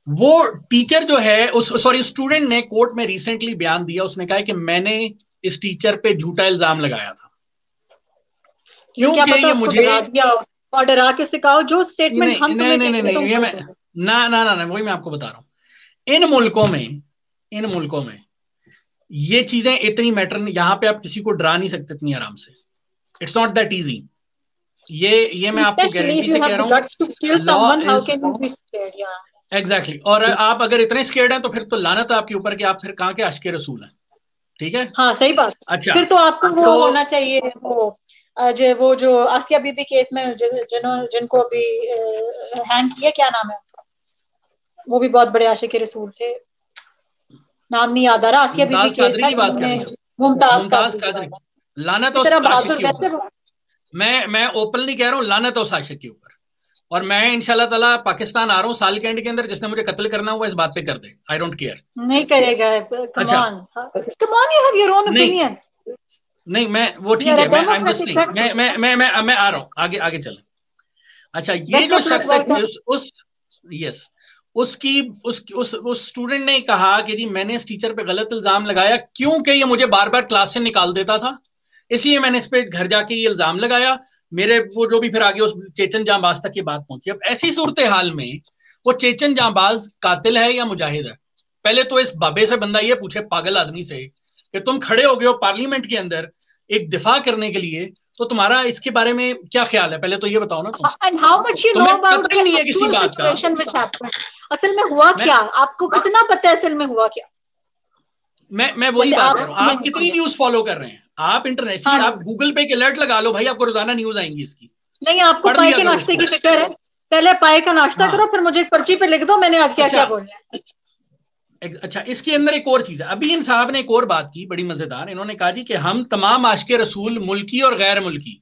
वो टीचर जो है स्टूडेंट ने कोर्ट में रिसेंटली बयान दिया। उसने कहा कि मैंने इस टीचर पे झूठा इल्जाम लगाया था क्योंकि ये मुझे और डरा के उसे कहा जो स्टेटमेंट हम तुम्हें कहते हैं, ये मैं ना वही मैं आपको बता रहा हूं। इन मुल्कों में ये चीजें इतनी मैटर नहीं, यहां पे आप किसी को डरा नहीं सकते इतनी आराम से। It's not that easy. ये मैं आपको गारंटी से कह रहा हूं। एग्जैक्टली। और आप अगर इतने स्केर्ड हैं तो फिर तो लानत है आपके ऊपर कि आप फिर कहां के आशिक रसूल हैं। ठीक है, हाँ सही बात। अच्छा, फिर तो आपको वो होना चाहिए, वो जो आसिया बीबी केस में जिनको अभी हैंग किया, क्या नाम है उनका, वो भी बहुत बड़े आशिक रसूल थे, नाम नहीं याद आ रहा। आसिया बीबी केस था, मुमताज कादरी। लानत उस आशिक के ऊपर। मैं ओपनली कह रहा हूँ, लानत उस आशिक के ऊपर। और मैं इंशाल्लाह ताला पाकिस्तान आ रहा हूँ साल के एंड के अंदर, जिसने मुझे कत्ल करना हुआ इस बात पे कर दे, आई डोंट केयर। नहीं करेगा। अच्छा, come on, you have your own opinion. नहीं मैं वो ठीक है, मैं आई एम जस्ट सेइंग, मैं आ रहा हूँ, आगे चलें। अच्छा, ये जो शख्स है उस स्टूडेंट ने कहा कि जी मैंने इस टीचर पे गलत इल्जाम लगाया क्योंकि ये मुझे बार बार क्लास से निकाल देता था, इसलिए मैंने इस पे घर जाके ये इल्जाम लगाया। मेरे वो जो भी फिर आगे उस चेचन जांबाज तक ये बात पहुंची। अब ऐसी सूरत हाल में वो चेचन जांबाज कातिल है या मुजाहिद है? पहले तो इस बाबे से बंदा ये पूछे, पागल आदमी से, कि तुम खड़े हो गए हो पार्लियामेंट के अंदर एक दिफा करने के लिए, तो तुम्हारा इसके बारे में क्या ख्याल है? पहले तो ये बताओ ना तुम। And how much you know about पता ही नहीं है किसी बात का। असल में हुआ क्या? आपको कितना पता है असल में हुआ क्या? मैं वही जैसे बात कर रहा हूँ, आप नहीं कितनी बोले। न्यूज फॉलो कर रहे हैं? आप इंटरनेशनली, हाँ आप गूगल पे एक अलर्ट लगा लो भाई, आपको रोजाना न्यूज आएंगी इसकी, नहीं, आपको पढ़ पाई लिया के करो नाश्ते उसको। की फिक्र है, पहले पाई का नाश्ता हाँ, करो, फिर मुझे एक पर्ची पे लिख दो मैंने आज क्या क्या अच्छा बोलना है। अच्छा, इसके अंदर एक और चीज है। अभी इन साहब ने एक और बात की बड़ी मजेदार, इन्होंने कहा जी कि हम तमाम आशिक रसूल मुल्की और गैर मुल्की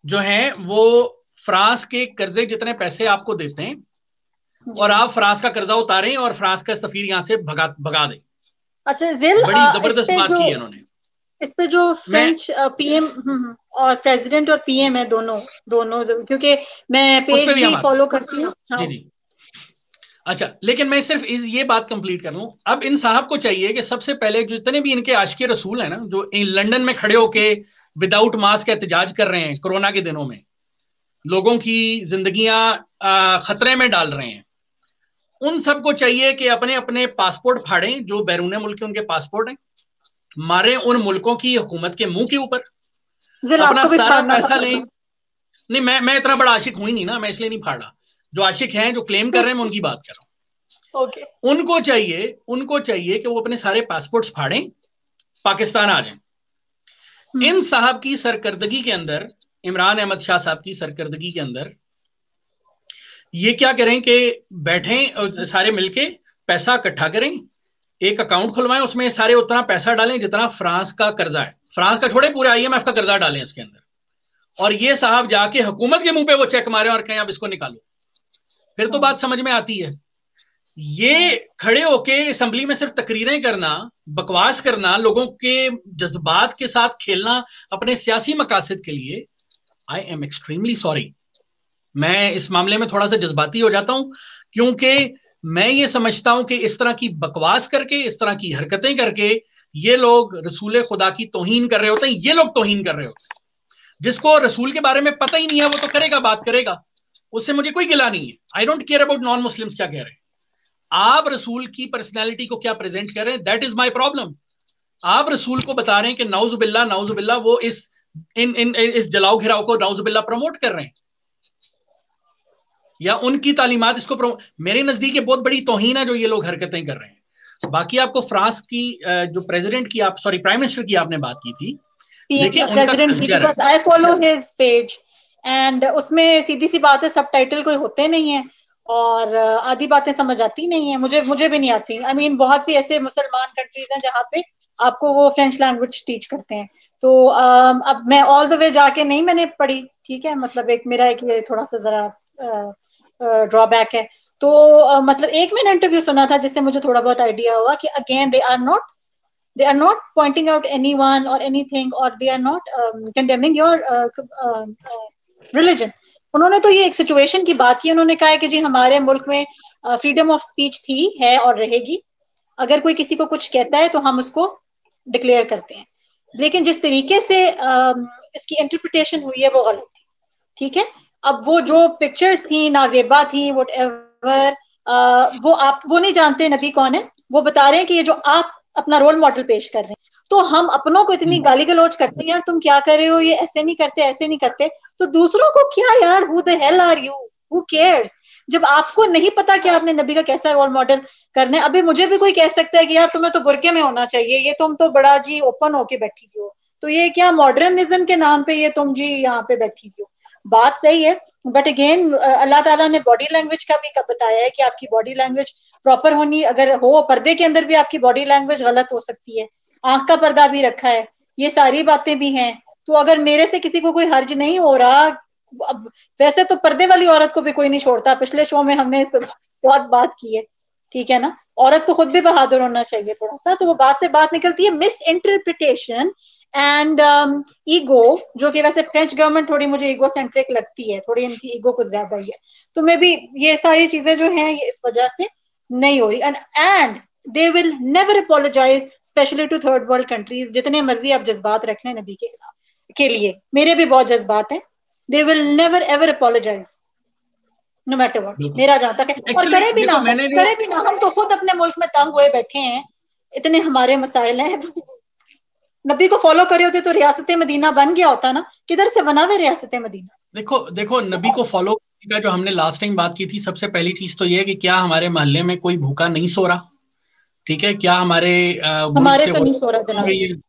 जो हैं वो फ्रांस के कर्जे जितने पैसे आपको देते हैं और जी। आप फ्रांस का कर्जा उतारें और फ्रांस का सफीर यहां से भगा भगा दें। अच्छा जिल, बड़ी इस जबरदस्त पे बात जो, की है इन्होंने। इस पे जो मैं फ्रेंच पीएम और प्रेसिडेंट और पीएम है, दोनों दोनों क्योंकि मैं उस पर पेज भी हम भी आते हैं। फॉलो करती हूँ। हाँ जी जी। अच्छा, लेकिन मैं सिर्फ ये बात कंप्लीट कर लूं। अब इन साहब को चाहिए कि सबसे पहले जितने भी इनके आशिक रसूल हैं ना, जो लंदन में खड़े होके विदाउट मास्क एहतजाज कर रहे हैं कोरोना के दिनों में, लोगों की जिंदगियां खतरे में डाल रहे हैं, उन सबको चाहिए कि अपने अपने पासपोर्ट फाड़ें, जो बैरून मुल्क के उनके पासपोर्ट हैं, मारे उन मुल्कों की हुकूमत के मुंह के ऊपर, जिल, अपना आपको भी सारा फाड़ना था पैसा फिर। लें। नहीं, मैं इतना बड़ा आशिक हुई नहीं ना, मैं इसलिए नहीं फाड़ा। जो आशिक हैं, जो क्लेम कर रहे हैं, मैं उनकी बात कर रहा ओके। हूं। उनको चाहिए कि वो अपने सारे पासपोर्ट्स फाड़ें, पाकिस्तान आ जाएं। इन साहब की सरकर्दगी के अंदर, इमरान अहमद शाह साहब की सरकर्दगी के अंदर, ये क्या करें कि बैठें सारे मिलके, पैसा इकट्ठा करें, एक अकाउंट खुलवाएं, उसमें सारे उतना पैसा डालें जितना फ्रांस का कर्जा है, फ्रांस का छोड़े पूरे IMF का कर्जा डालें इसके अंदर, और ये साहब जाके हुकूमत के मुंह पे वो चेक मारे और कहें अब इसको निकालो। फिर तो बात समझ में आती है। ये खड़े होके असेंबली में सिर्फ तकरीरें करना, बकवास करना, लोगों के जज्बात के साथ खेलना अपने सियासी मकासद के लिए, आई एम एक्सट्रीमली सॉरी। मैं इस मामले में थोड़ा सा जज्बाती हो जाता हूं, क्योंकि मैं ये समझता हूं कि इस तरह की बकवास करके, इस तरह की हरकतें करके ये लोग रसूल खुदा की तौहीन कर रहे होते हैं। ये लोग तौहीन कर रहे होते हैं। जिसको रसूल के बारे में पता ही नहीं है वो तो करेगा, बात करेगा, उससे मुझे कोई गिला नहीं है। I don't care about non Muslims क्या कह रहे हैं। आप रसूल की पर्सनैलिटी को क्या प्रेजेंट कर रहे हैं, दैट इज माई प्रॉब्लम। आप रसूल को बता रहे हैं कि नाउजुबिल्ला वो इस जलाओ घिराव को नाउजुबिल्ला प्रमोट कर रहे हैं, या उनकी तालीमात इसको मेरे नजदीक ये बहुत बड़ी तौहीन है जो ये लोग हरकतें कर रहे हैं। बाकी आपको फ्रांस की जो प्रेसिडेंट की आप सॉरी प्राइम मिनिस्टर की आपने बात की थी, देखिए उनका प्रेसिडेंट की, कल्चर है। Because I follow his page and उसमें सीधी सी बात है, सबटाइटल कोई होते नहीं है और आधी बातें समझ आती नहीं है, मुझे भी नहीं आती। आई मीन बहुत सी ऐसे मुसलमान कंट्रीज हैं जहाँ पे आपको वो फ्रेंच लैंग्वेज टीच करते हैं। तो अब मैं ऑल द वे जाके नहीं मैंने पढ़ी, ठीक है, मतलब एक मेरा एक ये थोड़ा सा जरा ड्रॉबैक है। तो मतलब एक मैंने इंटरव्यू सुना था जिससे मुझे थोड़ा बहुत आइडिया हुआ कि again they are not pointing out anyone or anything, or they are not condemning your religion. उन्होंने तो ये एक सिचुएशन की बात की, उन्होंने कहा है कि जी हमारे मुल्क में फ्रीडम ऑफ स्पीच थी, है और रहेगी। अगर कोई किसी को कुछ कहता है तो हम उसको डिक्लेयर करते हैं, लेकिन जिस तरीके से इसकी इंटरप्रिटेशन हुई है वो गलत थी, ठीक है। अब वो जो पिक्चर्स थी नाजेबा थी, वट एवर, वो नहीं जानते नबी कौन है, वो बता रहे हैं कि ये जो आप अपना रोल मॉडल पेश कर रहे हैं, तो हम अपनों को इतनी गाली गलौज करते हैं, यार तुम क्या कर रहे हो, ये ऐसे नहीं करते, ऐसे नहीं करते, तो दूसरों को क्या यार, who the hell are you, who cares. जब आपको नहीं पता कि आपने नबी का कैसा रोल मॉडल करना है। अभी मुझे भी कोई कह सकता है कि यार तुम्हें तो बुरके में होना चाहिए, ये तुम तो बड़ा जी ओपन होके बैठी हो, तो ये क्या मॉडर्निज्म के नाम पे ये तुम जी यहाँ पे बैठी हो। बात सही है, बट अगेन अल्लाह ताला ने बॉडी लैंग्वेज का भी बताया है कि आपकी बॉडी लैंग्वेज प्रॉपर होनी, अगर हो पर्दे के अंदर भी आपकी बॉडी लैंग्वेज गलत हो सकती है, आंख का पर्दा भी रखा है, ये सारी बातें भी हैं। तो अगर मेरे से किसी को कोई हर्ज नहीं हो रहा, अब वैसे तो पर्दे वाली औरत को भी कोई नहीं छोड़ता, पिछले शो में हमने इस पर बहुत बात की है, ठीक है ना। औरत को खुद भी बहादुर होना चाहिए थोड़ा सा, तो वो बात से बात निकलती है, मिस इंटरप्रिटेशन एंड ईगो, जो कि वैसे फ्रेंच गवर्नमेंट थोड़ी मुझे ईगो सेंट्रिक लगती है, थोड़ी इनकी ईगो कुछ ज्यादा ही है। तो मे बी ये सारी चीजें जो हैं ये इस वजह से नहीं हो रही। And they will never apologise, specially to third world countries. जितने मर्जी आप जज्बात रख लें नबी के खिलाफ, के लिए मेरे भी बहुत जज्बात हैं, they will never ever apologise no matter what, मेरा जहां तक है। और एक्चुअली करे भी ना, देखो, मैंने जो करे भी ना, हम तो खुद अपने मुल्क में तंग हुए बैठे हैं, इतने हमारे मसाइल हैं। नबी को फॉलो करे होते तो रियासत मदीना बन गया होता ना, किधर से बना हुआ रियासत मदीना। देखो देखो नबी को फॉलो करने का जो हमने लास्ट टाइम बात की थी, सबसे पहली चीज तो ये है कि क्या हमारे मोहल्ले में कोई भूखा नहीं सो रहा? ठीक है, क्या हमारे हमारे तो नहीं सो रहा जनाब,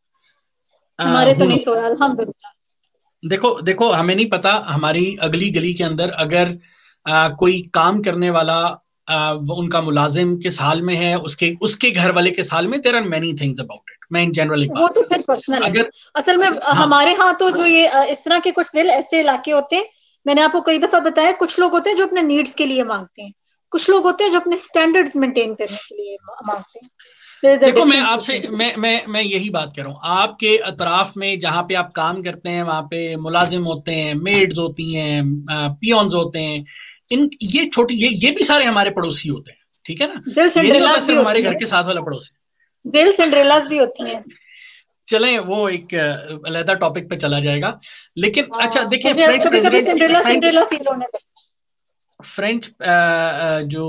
हमारे तो नहीं सो रहा अल्हम्दुलिल्लाह। देखो हमें नहीं पता, हमारी अगली गली के अंदर अगर कोई काम करने वाला उनका मुलाजिम किस हाल में है, उसके उसके घर वाले किस हाल में, there are many things about it. मैं इन जनरल एक वो बात तो फिर पर्सनल है अगर असल में। हाँ हमारे यहाँ तो जो ये इस तरह के कुछ दिल ऐसे इलाके होते हैं, मैंने आपको कई दफा बताया, कुछ लोग होते हैं जो अपने नीड्स के लिए मांगते हैं, कुछ लोग होते हैं जो अपने स्टैंडर्ड्स मेंटेन करने के लिए मांगते हैं। देयर इज अ देखो मैं डिफरेंस आपसे बिटवीन। मैं यही बात कर रहा हूँ, आपके अतराफ में जहां पे आप काम करते हैं वहां पे मुलाजिम होते हैं, मेड्स होती हैं, पियोन्स होते हैं, इन ये छोटी ये भी सारे हमारे पड़ोसी होते हैं, ठीक है ना। दिल ये नहीं होता सिंड्रेलास भी सिर्फ हमारे होती घर हैं, के साथ वाला पड़ोसी। दिल सिंड्रेलास भी होती हैं। चलें वो एक अलग टॉपिक पे चला जाएगा, लेकिन अच्छा देखिए, मुझे फ्रेंच कभी कभी president Cinderella French Cinderella feel होने लगता फ्रेंच जो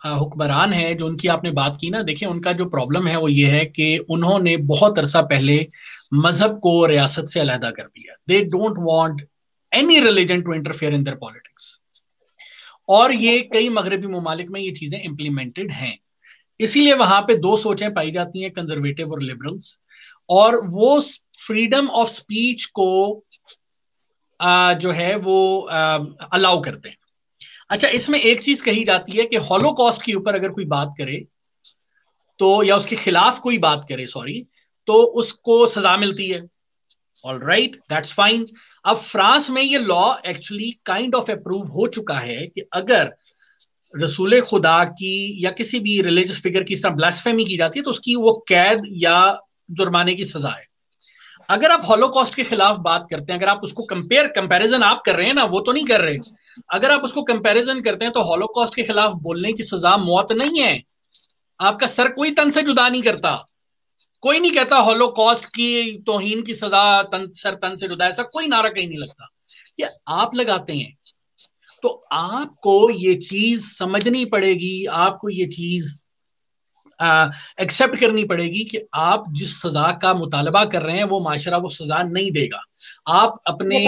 हुक्मरान है, जो उनकी आपने बात की ना, देखिए उनका जो प्रॉब्लम है वो ये है कि उन्होंने बहुत अरसा पहले मजहब को रियासत से अलहदा कर दिया। They don't want any religion to interfere in their politics, और ये कई मगरबी ममालिक में ये चीजें इंप्लीमेंटेड हैं। इसीलिए वहां पे दो सोचें पाई जाती हैं, कंजर्वेटिव और लिबरल्स, और वो फ्रीडम ऑफ स्पीच को जो है वो अलाउ करते हैं। अच्छा, इसमें एक चीज कही जाती है कि हॉलोकॉस्ट के ऊपर अगर कोई बात करे तो, या उसके खिलाफ कोई बात करे, सॉरी, तो उसको सजा मिलती है। All right, that's fine. अब फ्रांस में ये law actually kind of approve हो चुका है कि अगर रसूल खुदा की या किसी भी रिलीजियस फिगर की इस तरह ब्लास्फेमी की जाती है तो उसकी वो कैद या जुर्माने की सजा है। अगर आप हॉलोकॉस्ट के खिलाफ बात करते हैं, अगर आप उसको कंपैरिजन आप कर रहे हैं ना, वो तो नहीं कर रहे, अगर आप उसको कंपैरिजन करते हैं तो हॉलोकॉस्ट के खिलाफ बोलने की सजा मौत नहीं है। आपका सर कोई तन से जुदा नहीं करता, कोई नहीं कहता हॉलोकॉस्ट की तौहीन की सजा सर तन से जुदा, ऐसा कोई नारा कहीं नहीं लगता, ये आप लगाते हैं। तो आपको ये चीज समझनी पड़ेगी, आपको ये चीज एक्सेप्ट करनी पड़ेगी कि आप जिस सजा का मुतालबा कर रहे हैं वो माशरा वो सजा नहीं देगा। आप अपने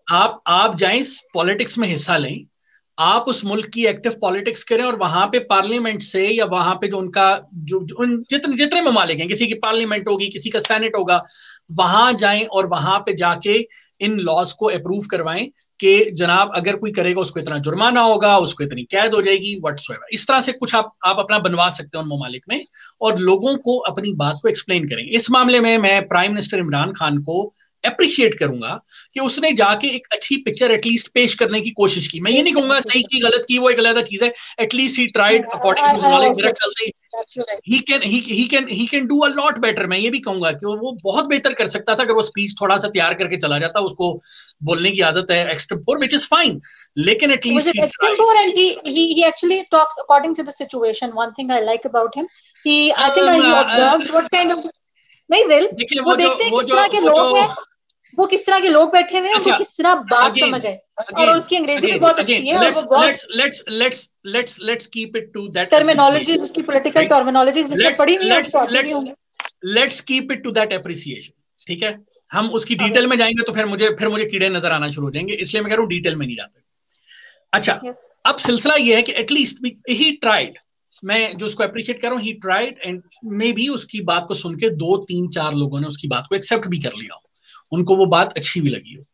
आप जाएं, पॉलिटिक्स में हिस्सा लें, आप उस मुल्क की एक्टिव पॉलिटिक्स करें, और वहां पे पार्लियामेंट से या वहां पे जो उनका उन जितने जितने ममालिक हैं, किसी की पार्लियामेंट होगी, किसी का सेनेट होगा, वहां जाएं और वहां पे जाके इन लॉज को अप्रूव करवाएं कि जनाब अगर कोई करेगा उसको इतना जुर्माना होगा, उसको इतनी कैद हो जाएगी, व्हाटसोएवर। इस तरह से कुछ आप अपना बनवा सकते हैं उन ममालिक में, और लोगों को अपनी बात को एक्सप्लेन करें। इस मामले में मैं प्राइम मिनिस्टर इमरान खान को अप्रिशिएट करूंगा कि उसने जाके एक अच्छी पिक्चर एटलीस्ट पेश करने की कोशिश की। मैं ये नहीं कहूंगा सही की गलत की, वो एक अलग चीज है, at least he tried according to knowledge. मेरा ख्याल से he can do a lot better। मैं ये भी कहूंगा कि वो बहुत बेहतर कर सकता था अगर वो स्पीच थोड़ा सा तैयार करके चला जाता। उसको बोलने की आदत है एक्सटेम्पोर, which is fine, लेकिन at least extempore, and he actually talks according to the situation. One thing I like about him, I think he observes what kind of, नहीं जिल, वो देखते हैं किस तरह के लोग हैं, वो किस तरह के लोग बैठे हुए हैं, वो किस तरह बात समझ आए, और उसकी अंग्रेजी भी बहुत अच्छी है, और वो बहुत let's keep it to that terminologies, उसकी पॉलिटिकल टर्मिनोलॉजीज जिसने पढ़ी हुई है उसको आती होंगी। Let's keep it to that appreciation, ठीक है। हम उसकी डिटेल में जाएंगे तो फिर मुझे कीड़े नजर आना शुरू हो जाएंगे, इसलिए मैं कह रहा हूं डिटेल में नहीं जाते। अच्छा, अब सिलसिला ये है कि एटलीस्ट ही ट्राइड, मैं जो उसको अप्रिशिएट कर रहा हूं, he tried, and may be उसकी बात को सुन के 2-3-4 लोगों ने उसकी बात को एक्सेप्ट भी कर लिया हो, उनको वो बात अच्छी भी लगी हो।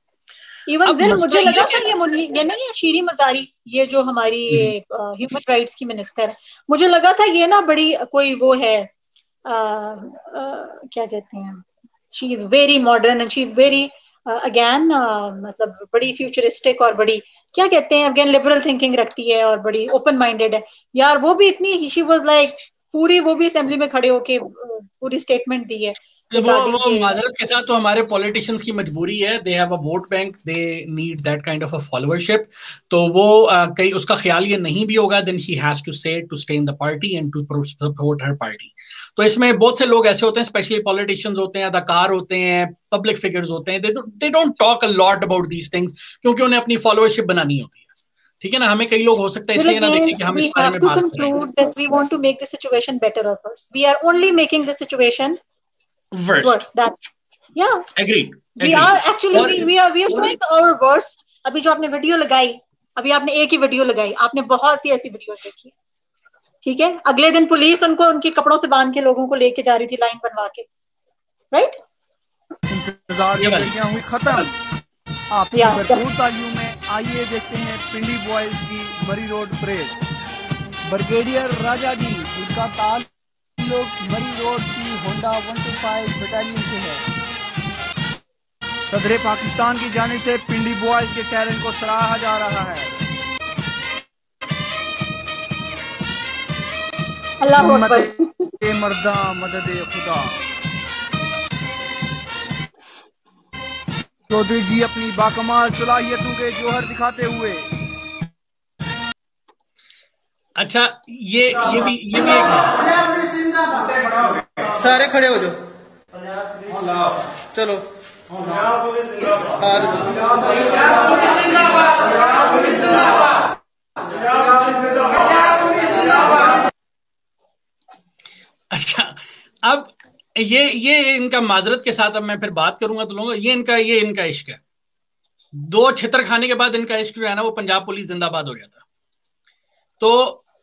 इवन दिल, मुझे लगा था ये नहीं है शीरी मजारी, ये जो हमारी ह्यूमन राइट्स की मिनिस्टर है, मुझे लगा था ये ना बड़ी कोई वो है, क्या कहते हैं, she is very modern and she is very again, मतलब बड़ी फ्यूचरिस्टिक और बड़ी क्या कहते हैं अगेन लिबरल थिंकिंग रखती है और बड़ी ओपन माइंडेड है यार। वो भी इतनी, शी वाज लाइक पूरी, वो भी असेंबली में खड़े होके पूरी स्टेटमेंट दी है। वो माजरत के साथ तो हमारे पॉलिटिशियंस की मजबूरी है, they have a vote bank, they need that kind of a followership. तो वो कहीं उसका ख्याल ये नहीं भी होगा, then she has to say to stay in the party and to support her party. तो इसमें बहुत से लोग ऐसे होते हैं, स्पेशली पॉलिटिशियंस होते हैं, अदाकार होते हैं, पब्लिक फिगर्स होते हैं, they don't talk a lot about these things, क्योंकि उन्हें अपनी फॉलोअरशिप बनानी होती है, ठीक है ना। हमें कई लोग हो सकता है इसलिए ना देखें कि हम इस बारे में बात करें। We want to make the situation better or worse. We are only making the situation worse. That's agreed. We are actually we are showing our worst. अभी जो आपने वीडियो लगाई, अभी आपने एक ही वीडियो लगाई, आपने बहुत सी ऐसी वीडियोस देखी, ठीक है, अगले दिन पुलिस उनको उनके कपड़ों से बांध के लोगों को लेके जा रही थी लाइन बनवा के, राइट। इंतजार की घड़ियां हुई खत्म, आपकी भरपूर तालियों में आइए देखते हैं पिंडी बॉयज की मरी रोड परेड। ब्रिगेडियर राजा जी, जिनका ताल्लुक मरी रोड की होंडा 125 बटालियन से है, सदर पाकिस्तान की जानिब से पिंडी बॉयज के टैलेंट को सराहा जा रहा है। अल्लाह अकबर। मर्दा मदद खुदा। चौधरी जी अपनी बाकमाल सलाहियतों के जोहर दिखाते हुए। अच्छा, ये भी एक सारे खड़े हो जाओ, चलो। अच्छा, अब ये इनका माजरत के साथ अब मैं फिर बात करूंगा तो लोगों ये इनका इश्क है। 2 छितर खाने के बाद इनका इश्क जो है ना वो पंजाब पुलिस जिंदाबाद हो गया था। तो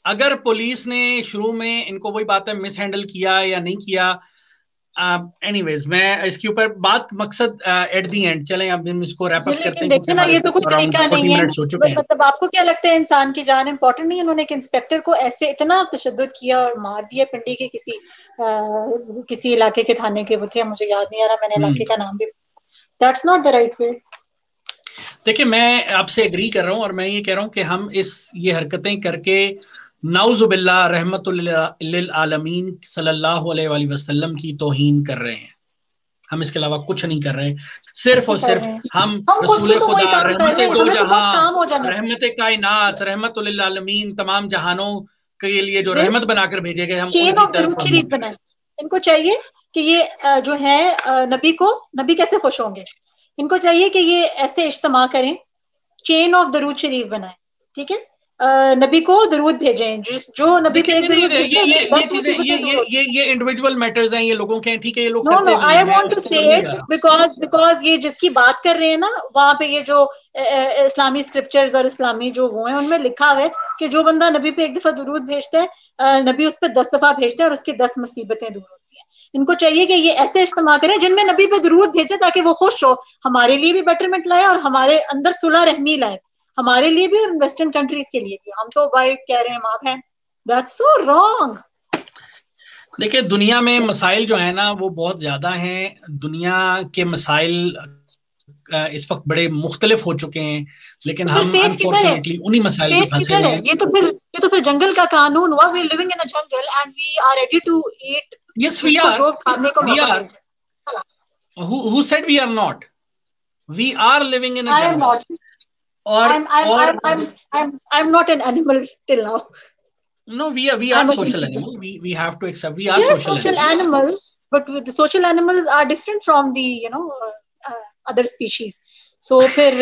अगर पुलिस ने शुरू में इनको वही बात है मिस हैंडल किया या नहीं किया, एनीवेज मैं इसके ऊपर बात मकसद एट दी एंड चलें अब हम इसको रैप अप करते हैं। देखिए ना, ये तो कोई तरीका नहीं है। मतलब आपको क्या लगता है इंसान की जान इंपॉर्टेंट नहीं है? उन्होंने एक इंस्पेक्टर को ऐसे इतना तशद्दुद किया और मार दिया। पिंडी के किसी इलाके के थाने के वो थे, मुझे याद नहीं आ रहा, मैंने इलाके का नाम भी। That's not the right way. देखिए, मैं आपसे एग्री कर रहा हूं और मैं ये कह रहा हूं कि हम ये हरकतें करके नाउजुबिल्लाह रहमतुल लिल आलमीन सल्लल्लाहु अलैहि वसल्लम की तौहीन कर रहे हैं। हम इसके अलावा कुछ नहीं कर रहे। सिर्फ और सिर्फ हम रसूल खुदा रहमत दो जहां रहमत कायनात रहमतुल लिल आलमीन तमाम जहानों के लिए जो रहमत बनाकर भेजे गए, हम चेन ऑफ दरूद शरीफ बनाए। इनको चाहिए कि ये जो है नबी कैसे खुश होंगे, इनको चाहिए कि ये ऐसे इज्तिमा करें, चेन ऑफ दरूद शरीफ बनाए, ठीक है, नबी को दरूद भेजें, जो नबी पे दरूद भेजते हैं। ये इंडिविजुअल मैटर्स हैं, ये लोगों के, ठीक है, ये लोग करते हैं। आई वांट टू से इट बिकॉज ये जिसकी बात कर रहे हैं ना, वहां पे ये जो इस्लामी स्क्रिप्चर्स और इस्लामी जो वो हैं उनमें लिखा है कि जो बंदा नबी पे 1 दफा दरूद भेजता है, नबी उस पर 10 दफा भेजता है और उसकी 10 मुसीबतें दूर होती हैं। इनको चाहिए कि ये ऐसे इस्तेमाल करें जिनमें नबी पे दरूद भेजे ताकि वो खुश हो, हमारे लिए भी बेटरमेंट लाए और हमारे अंदर सुलह रहमी लाए, हमारे लिए भी और वेस्टर्न कंट्रीज के लिए भी। हम तो भाई कह रहे हैं माँ बहन, दैट्स सो रॉन्ग। देखिए, दुनिया में मसाइल जो है ना वो बहुत ज्यादा हैं। दुनिया के मसाइल इस वक्त बड़े मुख्तलिफ हो चुके हैं, लेकिन हम अनफॉर्चुनेटली उन्हीं मसाइल में फंसे हैं। ये तो फिर जंगल का कानून हुआ। We living in a jungle and we are ready to eat. Yes we are. Who said we are not? We are living in a jungle. I am not. I'm not an animal till now. No, we are social animals. We have to accept we are social animals, but the social animals are different from the other species. So फिर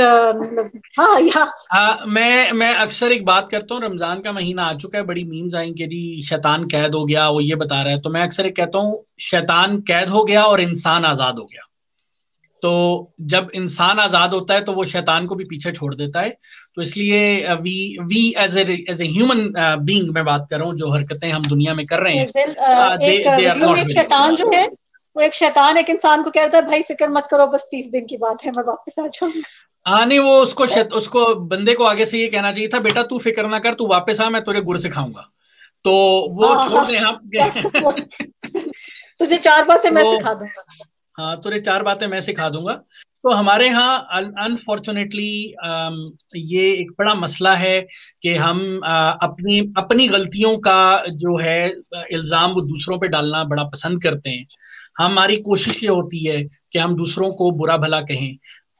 मैं अक्सर एक बात करता हूँ, रमजान का महीना आ चुका है, बड़ी मीम्स आई कि जी शैतान कैद हो गया, वो ये बता रहा है। तो मैं अक्सर एक कहता हूँ शैतान कैद हो गया और इंसान आजाद हो गया। तो जब इंसान आजाद होता है तो वो शैतान को भी पीछे छोड़ देता है। तो इसलिए we as a human being मैं बात कर रहा हूँ, जो हरकतें हम दुनिया में कर रहे हैं, एक शैतान जो है वो एक शैतान एक इंसान को कहता है भाई फिक्र मत करो, बस 30 दिन की बात है, मैं वापस आ जाऊंगा। हाँ नहीं, वो उसको बंदे को आगे से ये कहना चाहिए था, बेटा तू फिक्र ना कर, तू वापस आ, मैं तुझे गुर सिखाऊंगा। तो वो छोड़ दे, हम तुझे 4 बातें मैं सिखा दूंगा। हाँ, तुझे 4 बातें मैं सिखा दूंगा। तो हमारे यहाँ अनफॉर्चुनेटली ये एक बड़ा मसला है कि हम अपनी गलतियों का जो है इल्जाम वो दूसरों पे डालना बड़ा पसंद करते हैं। हमारी कोशिश ये होती है कि हम दूसरों को बुरा भला कहें।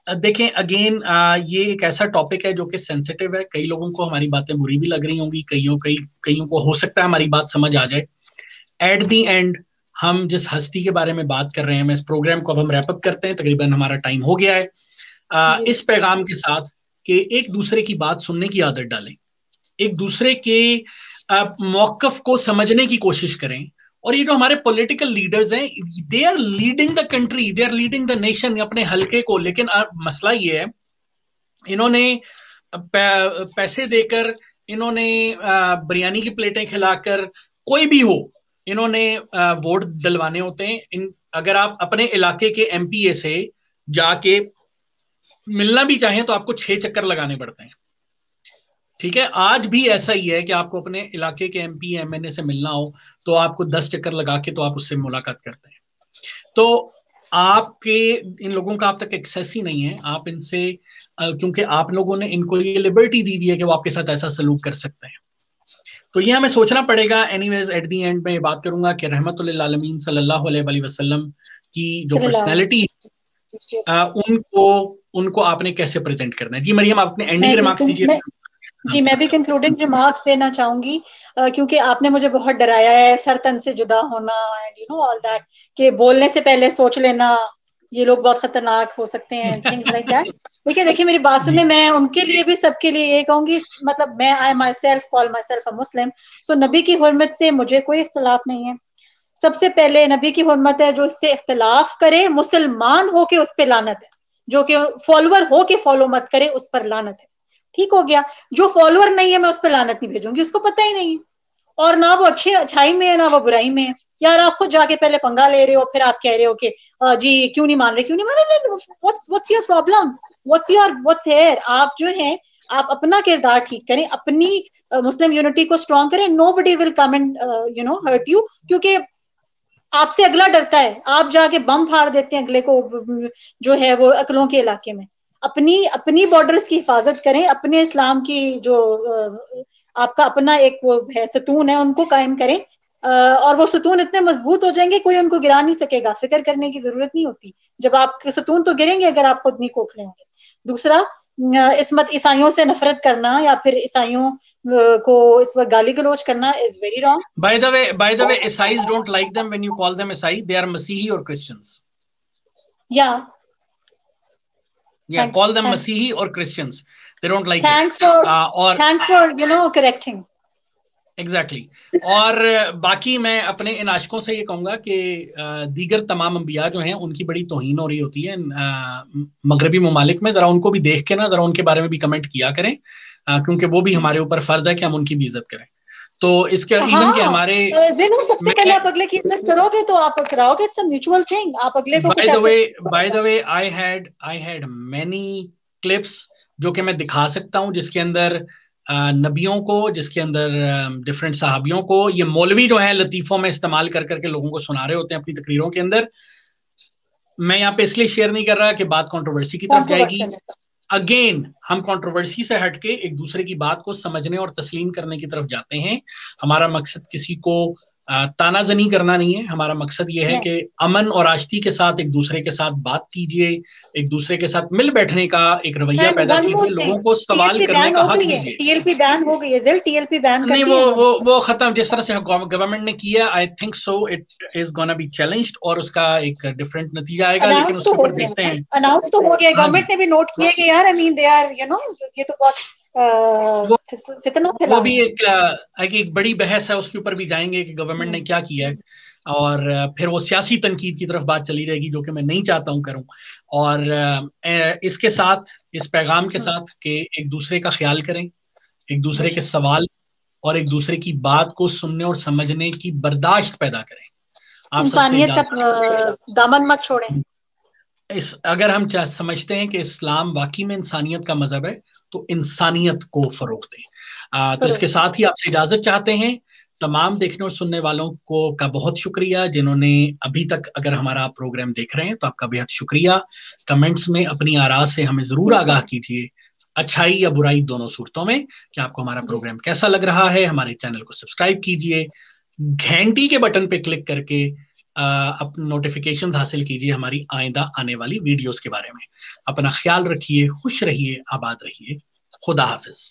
देखें अगेन, ये एक ऐसा टॉपिक है जो कि सेंसिटिव है। कई लोगों को हमारी बातें बुरी भी लग रही होंगी, कईयों को हो सकता है हमारी बात समझ आ जाए। एट दी एंड हम जिस हस्ती के बारे में बात कर रहे हैं, मैं इस प्रोग्राम को अब हम रैप अप करते हैं, तकरीबन हमारा टाइम हो गया है। इस पैगाम के साथ कि एक दूसरे की बात सुनने की आदत डालें, एक दूसरे के मौकफ को समझने की कोशिश करें। और ये जो हमारे पॉलिटिकल लीडर्स हैं, they are leading the country, they are leading the nation, अपने हल्के को। लेकिन मसला ये है, इन्होंने पैसे देकर इन्होंने बिरयानी की प्लेटें खिलाकर, कोई भी हो, इन्होंने वोट डलवाने होते हैं। अगर आप अपने इलाके के एमपीए से जाके मिलना भी चाहें तो आपको 6 चक्कर लगाने पड़ते हैं। ठीक है, आज भी ऐसा ही है कि आपको अपने इलाके के एमपी एमएनए से मिलना हो तो आपको 10 चक्कर लगा के तो आप उससे मुलाकात करते हैं। तो आपके इन लोगों का आप तक एक्सेस ही नहीं है। आप इनसे, क्योंकि आप लोगों ने इनको ये लिबर्टी दी हुई है कि वो आपके साथ ऐसा सलूक कर सकते हैं। तो ये हमें सोचना पड़ेगा। एनीवेज, एट दी एंड में बात करूंगा कि रहमतुल्लिल आलमीन सल्लल्लाहु अलैहि वसल्लम की जो पर्सनैलिटी, उनको आपने कैसे प्रेजेंट करना है। जी मरियम, आप अपने एंडिंग रिमार्क्स दीजिए। जी, मैं भी कंक्लूडिंग रिमार्क्स देना चाहूंगी, क्योंकि आपने मुझे बहुत डराया है, सर तन से जुदा होना and you know all that, कि बोलने से पहले सोच लेना ये लोग बहुत खतरनाक हो सकते हैं, थिंग्स लाइक दैट। देखिए मेरी बात सुने, मैं उनके लिए भी, सबके लिए ये कहूंगी, मतलब मैं I myself call myself a Muslim, so नबी की हुर्मत से मुझे कोई इख्तलाफ नहीं है। सबसे पहले नबी की हुर्मत है, जो इससे इख्तलाफ करे मुसलमान हो के उस पर लानत है, जो कि फॉलोअर हो के फॉलो मत करे उस पर लानत है। ठीक हो गया, जो फॉलोअर नहीं है मैं उस पर लानत नहीं भेजूंगी, उसको पता ही नहीं है, और ना वो अच्छाई में है ना वो बुराई में है। यार आप खुद जाके पहले पंगा ले रहे हो, फिर आप कह रहे हो कि जी क्यों नहीं मान रहे, what's your problem, what's here. आप जो है, आप अपना किरदार ठीक करें, अपनी मुस्लिम यूनिटी को स्ट्रॉन्ग करें, nobody will come and you know hurt you, क्योंकि आपसे अगला डरता है, आप जाके बम फाड़ देते हैं अगले को, जो है वो अकलों के इलाके में। अपनी बॉर्डर्स की हिफाजत करें, अपने इस्लाम की जो आपका अपना एक वो है सतून है, उनको कायम करें, और वो सतून इतने मजबूत हो जाएंगे कोई उनको गिरा नहीं सकेगा, फिक्र करने की जरूरत नहीं होती। जब आपके सतून तो गिरेंगे अगर आप खुद नहीं खोखले होंगे। दूसरा, ईसाइयों से नफरत करना या फिर ईसाइयों को इस वक्त गाली गलौज करना is very wrong. By the way, Isais don't like them when you call them Isai. They are Masihi or Christians. Yeah. Yeah, call them Masihi or Christians. They don't like thanks it. Thanks for correcting. Exactly. और बाकी मैं अपने इन आशिकों से ये कहूंगा कि दीगर तमाम अंबिया जो हैं उनकी बड़ी तौहीन हो रही होती है मगरबी ममालिक में। जरा उनको भी देख के ना, जरा उनके बारे में भी कमेंट किया करें, क्योंकि वो भी हमारे ऊपर फर्ज है कि हम उनकी भी इज्जत करें। तो इसके इवन के हमारे सबसे पहले आप अगले की इज्जत करोगे तो आप कराओगे, इट्स अ म्यूचुअल थिंग। आप अगले को by the way I had many clips जो कि मैं दिखा सकता हूं, जिसके अंदर नबियों को, जिसके अंदर डिफरेंट सहाबियों को ये मौलवी जो है लतीफों में इस्तेमाल कर करके लोगों को सुना रहे होते हैं अपनी तकरीरों के अंदर। मैं यहाँ पे इसलिए शेयर नहीं कर रहा कि बात कंट्रोवर्सी की तरफ जाएगी। अगेन, हम कंट्रोवर्सी से हटके एक दूसरे की बात को समझने और तस्लीम करने की तरफ जाते हैं। हमारा मकसद किसी को तानाजनी करना नहीं है। हमारा मकसद ये है कि अमन और आश्ती के साथ एक दूसरे के साथ बात कीजिए, एक दूसरे के साथ मिल बैठने का एक रवैया पैदा कीजिए, लोगों को सवाल करने का हक दीजिए। टीएलपी बैन हो गई है, टीएलपी बैन नहीं, वो खत्म। जिस तरह से गवर्नमेंट ने किया, I think so it is gonna be challenged और उसका एक डिफरेंट नतीजा आएगा, लेकिन उसके ऊपर देखते हैं। अनाउंस तो हो गया, गवर्नमेंट ने भी नोट किया कि यार I mean they are you know, ये तो बहुत वो भी एक बड़ी बहस है, उसके ऊपर भी जाएंगे कि गवर्नमेंट ने क्या किया है, और फिर वो सियासी तनकीद की तरफ बात चली रहेगी, जो कि मैं नहीं चाहता हूं करूं। और इसके साथ, इस पैगाम के साथ कि एक दूसरे का ख्याल करें, एक दूसरे के सवाल और एक दूसरे की बात को सुनने और समझने की बर्दाश्त पैदा करें। आप इंसानियत का दामन मत छोड़ें। अगर हम समझते हैं कि इस्लाम वाकई में इंसानियत का मजहब है तो इंसानियत को फरोग दें। तो इसके साथ ही आपसे इजाजत चाहते हैं। तमाम देखने और सुनने वालों को का बहुत शुक्रिया, जिन्होंने अभी तक अगर हमारा प्रोग्राम देख रहे हैं तो आपका बेहद शुक्रिया। कमेंट्स में अपनी आरा से हमें जरूर आगाह कीजिए, अच्छाई या बुराई दोनों सूरतों में, कि आपको हमारा प्रोग्राम कैसा लग रहा है। हमारे चैनल को सब्सक्राइब कीजिए, घंटी के बटन पे क्लिक करके अपनी नोटिफिकेशंस हासिल कीजिए हमारी आइंदा आने वाली वीडियोस के बारे में। अपना ख्याल रखिए, खुश रहिए, आबाद रहिए। खुदा हाफिज।